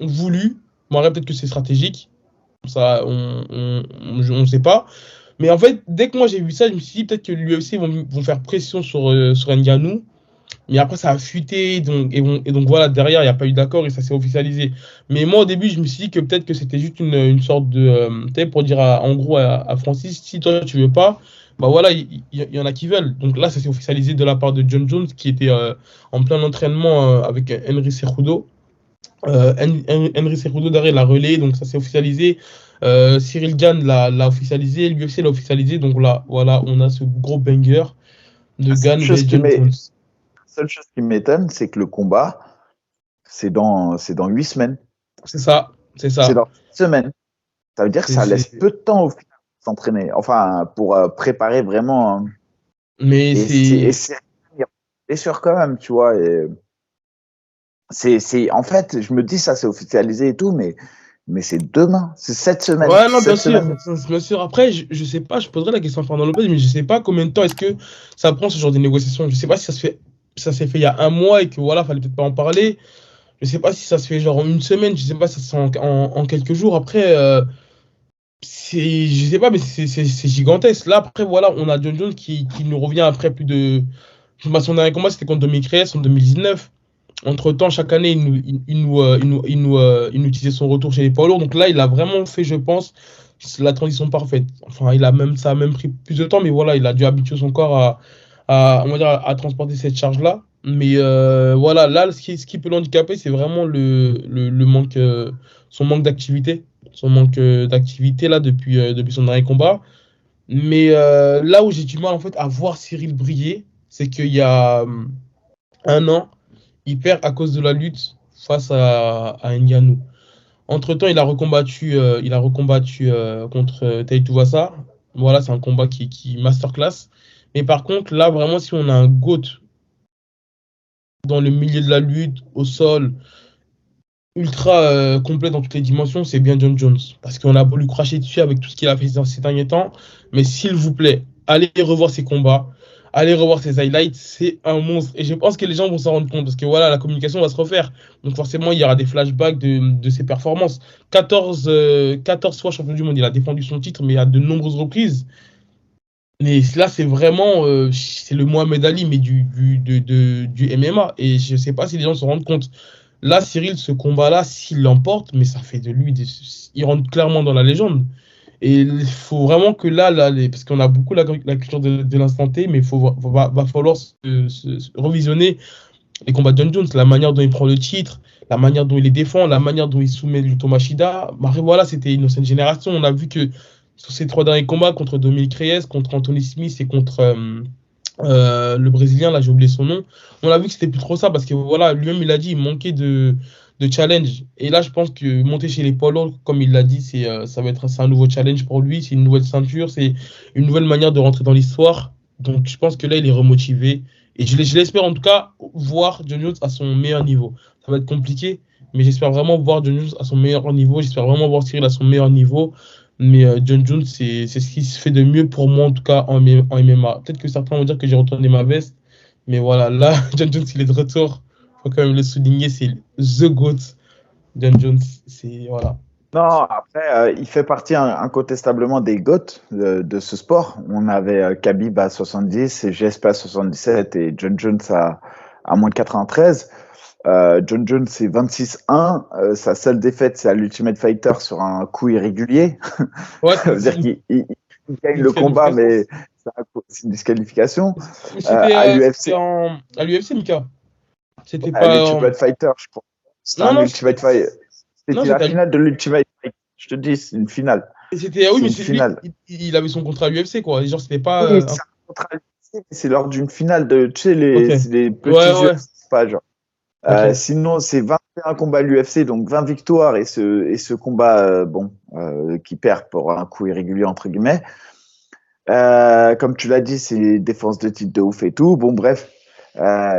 voulu. Bon, peut-être que c'est stratégique. Ça, on sait pas. Mais en fait, dès que moi j'ai vu ça, je me suis dit peut-être que l'UFC vont faire pression sur Ngannou. Mais après, ça a fuité. Et donc voilà, derrière, il n'y a pas eu d'accord et ça s'est officialisé. Mais moi, au début, je me suis dit que peut-être que c'était juste une sorte de. Tu sais, pour dire en gros à Francis, si toi tu veux pas, bah voilà, il y en a qui veulent. Donc là, ça s'est officialisé de la part de John Jones qui était en plein entraînement avec Henry Cejudo. Henry Cejudo derrière l'a relayé, donc ça s'est officialisé. Cyril Gann l'a officialisé, l'UFC l'a officialisé, donc là, voilà, on a ce gros banger de La seule Gann chose vs qui John m'est- Jones. la seule chose qui m'étonne, c'est que le combat, c'est dans 8 semaines. C'est ça, c'est C'est ça. dans 7 semaines. Ça veut dire que C'est, ça laisse c'est... peu de temps au final pour s'entraîner. Enfin, pour préparer vraiment. Mais Et c'est bien sûr quand même, tu vois. En fait, je me dis ça, c'est officialisé et tout, mais c'est demain. C'est 7 semaines. Ouais, non, bien Sept sûr, semaines. bien sûr. Après, je sais pas, je poserai la question à Fernand Lopez, mais je sais pas combien de temps est-ce que ça prend ce genre de négociation. Je sais pas si ça s'est fait il y a un mois et que voilà, fallait peut-être pas en parler. Je sais pas si ça se fait genre en une semaine, je sais pas si ça se fait en quelques jours. Après, je sais pas, mais c'est gigantesque. Là, après, voilà, on a John Jones qui nous revient après plus de. Son dernier combat, c'était contre Dominic Reyes en 2019. Entre-temps, chaque année, il nous utilisait son retour chez les poids lourds. Donc là, il a vraiment fait, je pense, la transition parfaite. Enfin, ça a même pris plus de temps, mais voilà, il a dû habituer son corps on va dire, à transporter cette charge-là. Mais voilà, là, ce qui peut l'handicaper, c'est vraiment le manque, son manque d'activité. Son manque d'activité là depuis son dernier combat. Mais là où j'ai du mal en fait à voir Cyril briller, c'est qu'il y a un an, il perd à cause de la lutte face à Ngannou. Entre-temps, il a recombattu contre Tai Tuivasa. Voilà, c'est un combat qui masterclass. Mais par contre, là, vraiment, si on a un GOAT dans le milieu de la lutte, au sol, ultra complet dans toutes les dimensions, c'est bien John Jones. Parce qu'on a voulu cracher dessus avec tout ce qu'il a fait ces derniers temps. Mais s'il vous plaît, allez revoir ses combats, allez revoir ses highlights, c'est un monstre. Et je pense que les gens vont s'en rendre compte. Parce que voilà, la communication va se refaire. Donc forcément, il y aura des flashbacks de ses performances. 14 fois champion du monde, il a défendu son titre, mais à de nombreuses reprises. Mais là, c'est vraiment c'est le Mohamed Ali, mais du MMA. Et je ne sais pas si les gens se rendent compte. Là, Cyril, ce combat-là, s'il l'emporte, mais ça fait de lui, il rentre clairement dans la légende. Et il faut vraiment que parce qu'on a beaucoup la culture de l'instant T, mais va falloir revisionner les combats de John Jones, la manière dont il prend le titre, la manière dont il les défend, la manière dont il soumet Lyoto Machida. Bah, voilà, c'était une ancienne génération. On a vu que sur ces 3 derniers combats, contre Dominic Reyes, contre Anthony Smith et contre le Brésilien, là j'ai oublié son nom, on a vu que c'était plus trop ça parce que voilà, lui-même il a dit il manquait de challenge. Et là je pense que monter chez les poids lourds, comme il l'a dit, c'est un nouveau challenge pour lui, c'est une nouvelle ceinture, c'est une nouvelle manière de rentrer dans l'histoire. Donc je pense que là il est remotivé. Et je l'espère en tout cas voir John Jones à son meilleur niveau. Ça va être compliqué, mais j'espère vraiment voir John Jones à son meilleur niveau. J'espère vraiment voir Cyril à son meilleur niveau. Mais John Jones, c'est ce qui se fait de mieux pour moi, en tout cas en MMA. Peut-être que certains vont dire que j'ai retourné ma veste. Mais voilà, là, John Jones, il est de retour. Faut quand même le souligner, c'est The GOAT. John Jones, c'est. Voilà. Non, après, il fait partie incontestablement des GOAT de ce sport. On avait Khabib à 70, et GSP à 77 et John Jones à moins de 93. John Jones, c'est 26-1. Sa seule défaite, c'est à l'Ultimate Fighter sur un coup irrégulier. Ouais, Ça veut dire qu'il gagne le combat, mais c'est une disqualification. À C'était l'UFC, à l'UFC, Mika. C'était à pas en. l'Ultimate Fighter, je crois. C'était Non, un non, Ultimate Fighter. non, C'était la finale de l'Ultimate Fighter. Je te dis, c'est une finale. ah oui, C'est mais une c'est lui, finale. il avait son contrat à l'UFC, quoi. Genre, c'était pas. Oui, c'est un contrat lycée, c'est lors d'une finale de, tu sais, Ok. c'est les petits Ouais, UFC, ouais. c'est pas genre. Ok. Sinon, c'est 21 combats à l'UFC, donc 20 victoires et ce combat, qui perd pour un coup irrégulier, entre guillemets. Comme tu l'as dit, c'est défense de titre de ouf et tout. Bon, bref,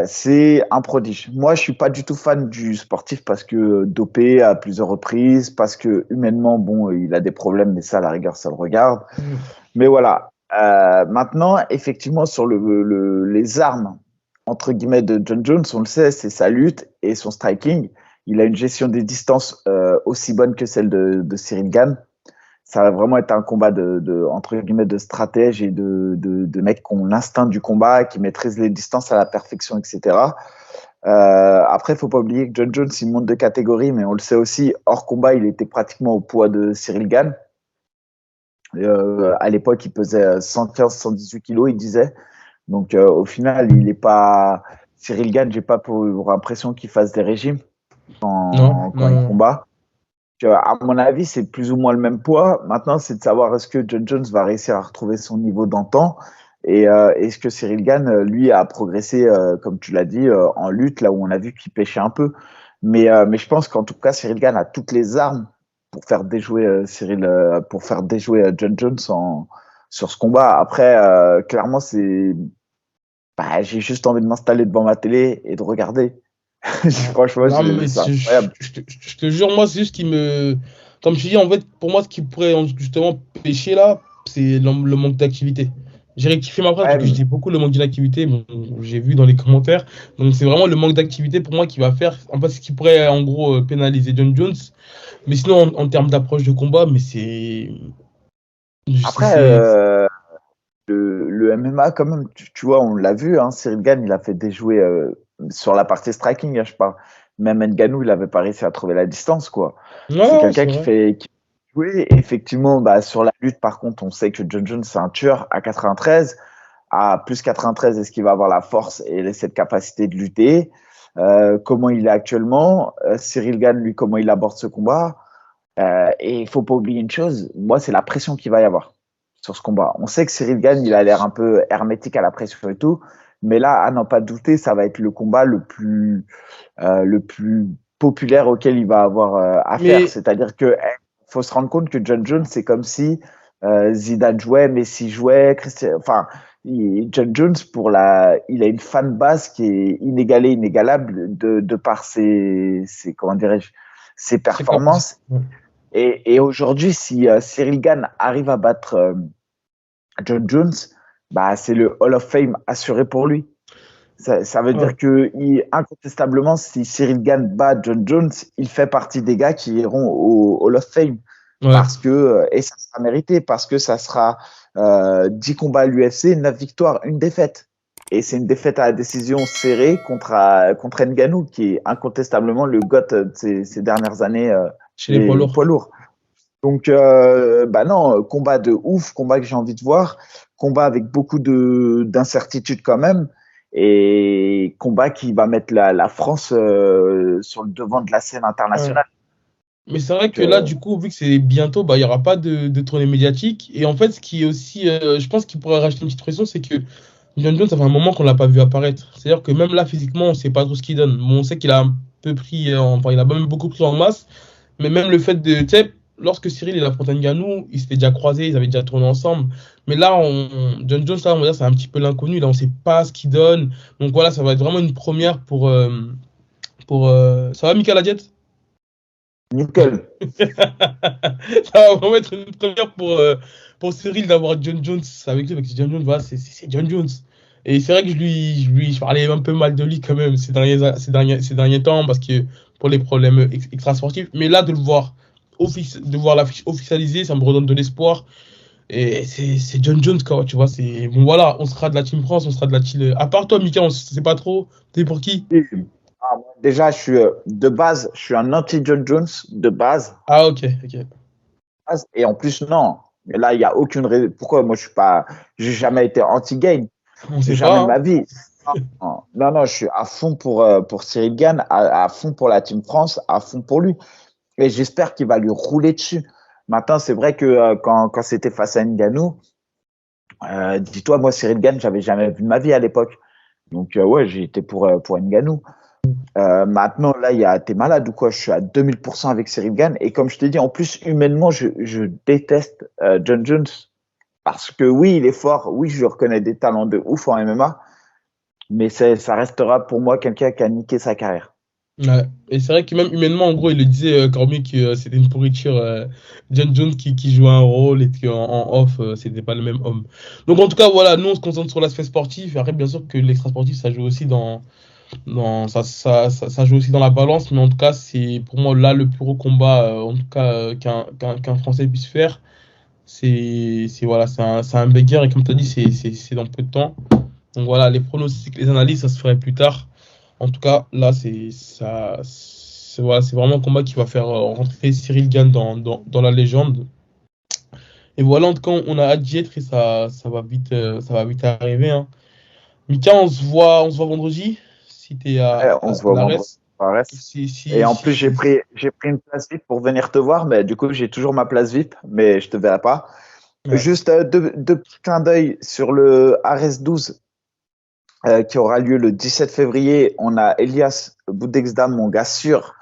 c'est un prodige. Moi, je suis pas du tout fan du sportif parce que dopé à plusieurs reprises, parce que humainement, bon, il a des problèmes, mais ça, à la rigueur, ça le regarde. Mhm. Mais voilà. Maintenant, effectivement, sur les armes, entre guillemets, de John Jones, on le sait, c'est sa lutte et son striking. Il a une gestion des distances aussi bonne que celle de Cyril Gane. Ça va vraiment être un combat entre guillemets, de stratège et de mecs qui ont l'instinct du combat, qui maîtrisent les distances à la perfection, etc. Après, il ne faut pas oublier que John Jones, il monte de catégorie, mais on le sait aussi, hors combat, il était pratiquement au poids de Cyril Gane. À l'époque, il pesait 115-118 kilos, il disait. Donc, au final, il n'est pas. Cyril Gane, j'ai pas pour impression qu'il fasse des régimes Non, quand il non. combat. À mon avis, c'est plus ou moins le même poids. Maintenant, c'est de savoir est-ce que John Jones va réussir à retrouver son niveau d'antan et est-ce que Cyril Gane, lui, a progressé, comme tu l'as dit, en lutte, là où on a vu qu'il pêchait un peu. Mais je pense qu'en tout cas, Cyril Gane a toutes les armes pour faire déjouer John Jones sur ce combat. Après, clairement, j'ai juste envie de m'installer devant ma télé et de regarder. Ouais. Franchement, Non, mais c'est incroyable. je te jure, moi, c'est juste qui me. Comme je te dis, en fait, pour moi, ce qui pourrait justement pêcher là, c'est le manque d'activité. J'ai rectifié ma phrase parce Ouais, que je dis beaucoup le manque d'inactivité. Bon, j'ai vu dans les commentaires. Donc, c'est vraiment le manque d'activité pour moi qui va faire. En fait, ce qui pourrait, en gros, pénaliser John Jones. Mais sinon, en termes d'approche de combat, mais c'est. après, C'est. le MMA, quand même, tu vois, on l'a vu, hein, Cyril Gane, il a fait déjouer sur la partie striking, hein, je parle. Même Ngannou, il avait pas réussi à trouver la distance, quoi. C'est Ouais, quelqu'un c'est qui vrai. fait jouer. Effectivement, bah, sur la lutte, par contre, on sait que John Jones, c'est un tueur à 93. À plus 93, est-ce qu'il va avoir la force et cette capacité de lutter? Comment il est actuellement? Cyril Gane, lui, comment il aborde ce combat? Et il faut pas oublier une chose, moi, c'est la pression qu'il va y avoir sur ce combat. On sait que Cyril Gane, il a l'air un peu hermétique à la pression et tout, mais là, à n'en pas douter, ça va être le combat le plus populaire auquel il va avoir affaire. Mais. C'est-à-dire que faut se rendre compte que John Jones, c'est comme si Zidane jouait, Messi jouait, enfin, John Jones, il a une fan base qui est inégalée, inégalable de par comment dirais-je, ses C'est clair. performances. Ouais. Et aujourd'hui, si Cyril Gane arrive à battre John Jones, bah, c'est le Hall of Fame assuré pour lui. Ça veut Ouais. dire que incontestablement, si Cyril Gane bat John Jones, il fait partie des gars qui iront au Hall of Fame. Ouais. Parce que, et ça sera mérité, parce que ça sera 10 combats à l'UFC, 9 victoires, une défaite. Et c'est une défaite à la décision serrée contre Ngannou, qui est incontestablement le GOAT de ces dernières années Chez les poids les lourds. poids lourds. Donc, bah non, combat de ouf, combat que j'ai envie de voir, combat avec beaucoup d'incertitudes quand même, et combat qui va mettre la France sur le devant de la scène Ouais. internationale. Mais c'est vrai que là, Donc, du coup, vu que c'est bientôt, bah, il n'y aura pas de tournée médiatique. Et en fait, ce qui est aussi, je pense qu'il pourrait rajouter une petite pression, c'est que John Jones, ça fait un moment qu'on l'a pas vu apparaître. C'est-à-dire que même là, physiquement, on sait pas trop ce qu'il donne. Bon, on sait qu'il a un peu pris, enfin, il a même beaucoup pris en masse. Mais même le fait de, tu sais, lorsque Cyril il affrontait Ngannou, ils s'étaient déjà croisés, ils avaient déjà tourné ensemble. Mais là, John Jones, là, on va dire, c'est un petit peu l'inconnu. Là, on sait pas ce qu'il donne. Donc voilà, ça va être vraiment une première ça va, Mika Ladiette? nickel. Ça va vraiment être une première pour Cyril d'avoir John Jones avec lui, parce que John Jones, voilà, c'est John Jones. Et c'est vrai que je parlais un peu mal de lui quand même ces derniers temps, parce que pour les problèmes extrasportifs. Mais là, de voir l'affiche officialisée, ça me redonne de l'espoir. Et c'est John Jones, quoi, tu vois. Bon, voilà, on sera de la Team France, on sera de la Team. À part toi, Mika, on sait pas trop. T'es pour qui? Déjà, de base, je suis un anti-John Jones de base. Ah, ok, ok. Et en plus, non. Mais là, il n'y a aucune raison. Pourquoi moi, j'ai jamais été anti-game. On sait Jamais pas, de hein. ma vie. Non, non, je suis à fond pour Cyril Gane, à fond pour la Team France, à fond pour lui. Et j'espère qu'il va lui rouler dessus. Maintenant, c'est vrai que quand c'était face à Ngannou, dis-toi, moi, Cyril Gane, j'avais jamais vu de ma vie à l'époque. Donc, ouais, j'ai été pour Ngannou. Maintenant, là, t'es malade ou quoi? Je suis à 2000% avec Cyril Gane. Et comme je t'ai dit, en plus, humainement, je déteste John Jones. Parce que oui, il est fort. Oui, je reconnais des talents de ouf en MMA. Mais ça restera pour moi quelqu'un qui a niqué sa carrière. Ouais. Et c'est vrai que même humainement, en gros, il le disait, Cormier, que c'était une pourriture. John Jones qui jouait un rôle et qu'en off, c'était pas le même homme. Donc, en tout cas, voilà, nous, on se concentre sur l'aspect sportif. Et après, bien sûr que l'extra-sportif, ça joue aussi ça joue aussi dans la balance. Mais en tout cas, c'est pour moi là le plus gros combat, en tout cas, qu'un Français puisse faire. Voilà, c'est un bagarre. Et comme tu as dit, c'est dans peu de temps. Donc voilà, les pronostics, les analyses, ça se ferait plus tard. En tout cas, là, voilà, c'est vraiment un combat qui va faire rentrer Cyril Gane dans la légende. Et voilà, en tout cas, on a hâte d'y être et ça va vite arriver, hein. Mika, on se voit vendredi, si t'es Ouais, on se à voit vendredi. l'ARES. Et Et en plus, j'ai pris une place VIP pour venir te voir, mais du coup, j'ai toujours ma place VIP, mais je te verrai pas. ouais, Juste deux petits clins d'œil sur le Ares 12 qui aura lieu le 17 février. On a Elias Boudexdam, mon gars sûr,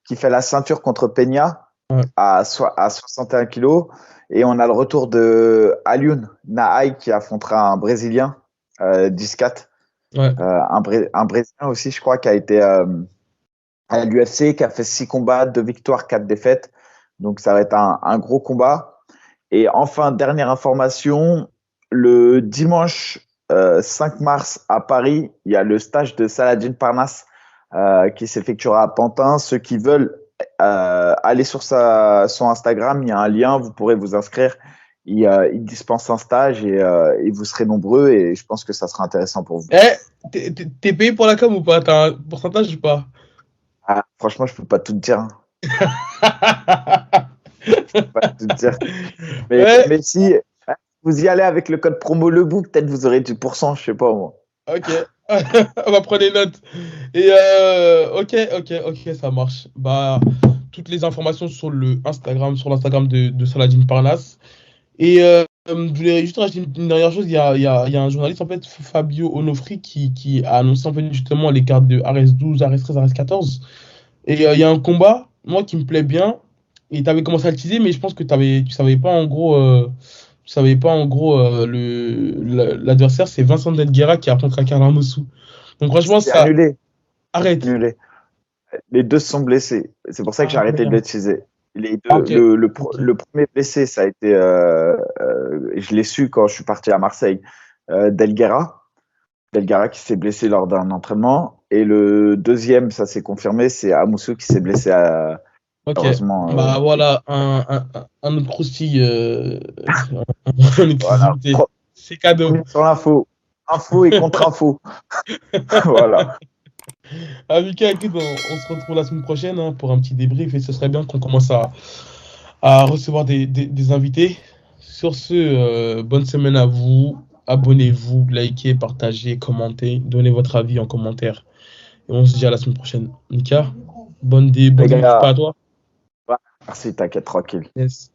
qui fait la ceinture contre Peña ouais, à 61 kilos. Et on a le retour de Alioune Nahaï qui affrontera un Brésilien, 10-4. ouais. Un Brésilien aussi, je crois, qui a été à l'UFC, qui a fait 6 combats, 2 victoires, 4 défaites. Donc ça va être un gros combat. Et enfin, dernière information, le dimanche 5 mars à Paris, il y a le stage de Saladin Parnasse qui s'effectuera à Pantin. Ceux qui veulent aller sur son Instagram, il y a un lien, vous pourrez vous inscrire. Il dispense un stage et vous serez nombreux et je pense que ça sera intéressant pour vous. T'es payé pour la com ou pas? T'as un pourcentage ou pas? Ah, franchement, je peux pas tout te dire. Je peux pas tout te dire. Ouais, Mais si vous y allez avec le code promo Lebou, peut-être vous aurez du pourcent, je sais pas moi. ok. On va prendre les notes. Et ok, ça marche. Bah, toutes les informations sur l'Instagram de Saladin Parnasse. Et je voulais juste rajouter une dernière chose. Il y a un journaliste, en fait, Fabio Onofri, qui a annoncé en fait, justement les cartes de Ares 12, Ares 13, Ares 14. Et il y a un combat, moi, qui me plaît bien. Et tu avais commencé à le teaser, mais je pense que tu savais pas en gros. Tu savais pas en gros l'adversaire, c'est Vincent Delguera qui affrontera Carla Mossou. Donc franchement, C'est ça annulé. arrête. Annulé. les deux se sont blessés. C'est pour ça que j'ai Ah, arrêté de merde. l'utiliser. Les Ah, deux, ok. Ok. le premier blessé, ça a été, je l'ai su quand je suis parti à Marseille, Delguera. Delgara qui s'est blessé lors d'un entraînement. Et le deuxième, ça s'est confirmé, c'est Amoussou qui s'est blessé Ok. heureusement. Bah voilà, un autre croustille, en Voilà. exclusivité. C'est cadeau. Premier sur l'info. Info et contre-info. Voilà. Ah, Mika, écoute, on se retrouve la semaine prochaine, hein, pour un petit débrief et ce serait bien qu'on commence à recevoir des invités. Sur ce, bonne semaine à vous. Abonnez-vous, likez, partagez, commentez, donnez votre avis en commentaire. Et on se dit à la semaine prochaine. Mika, Les bonne début de gars, repas à toi. ouais, merci, t'inquiète, tranquille. Yes.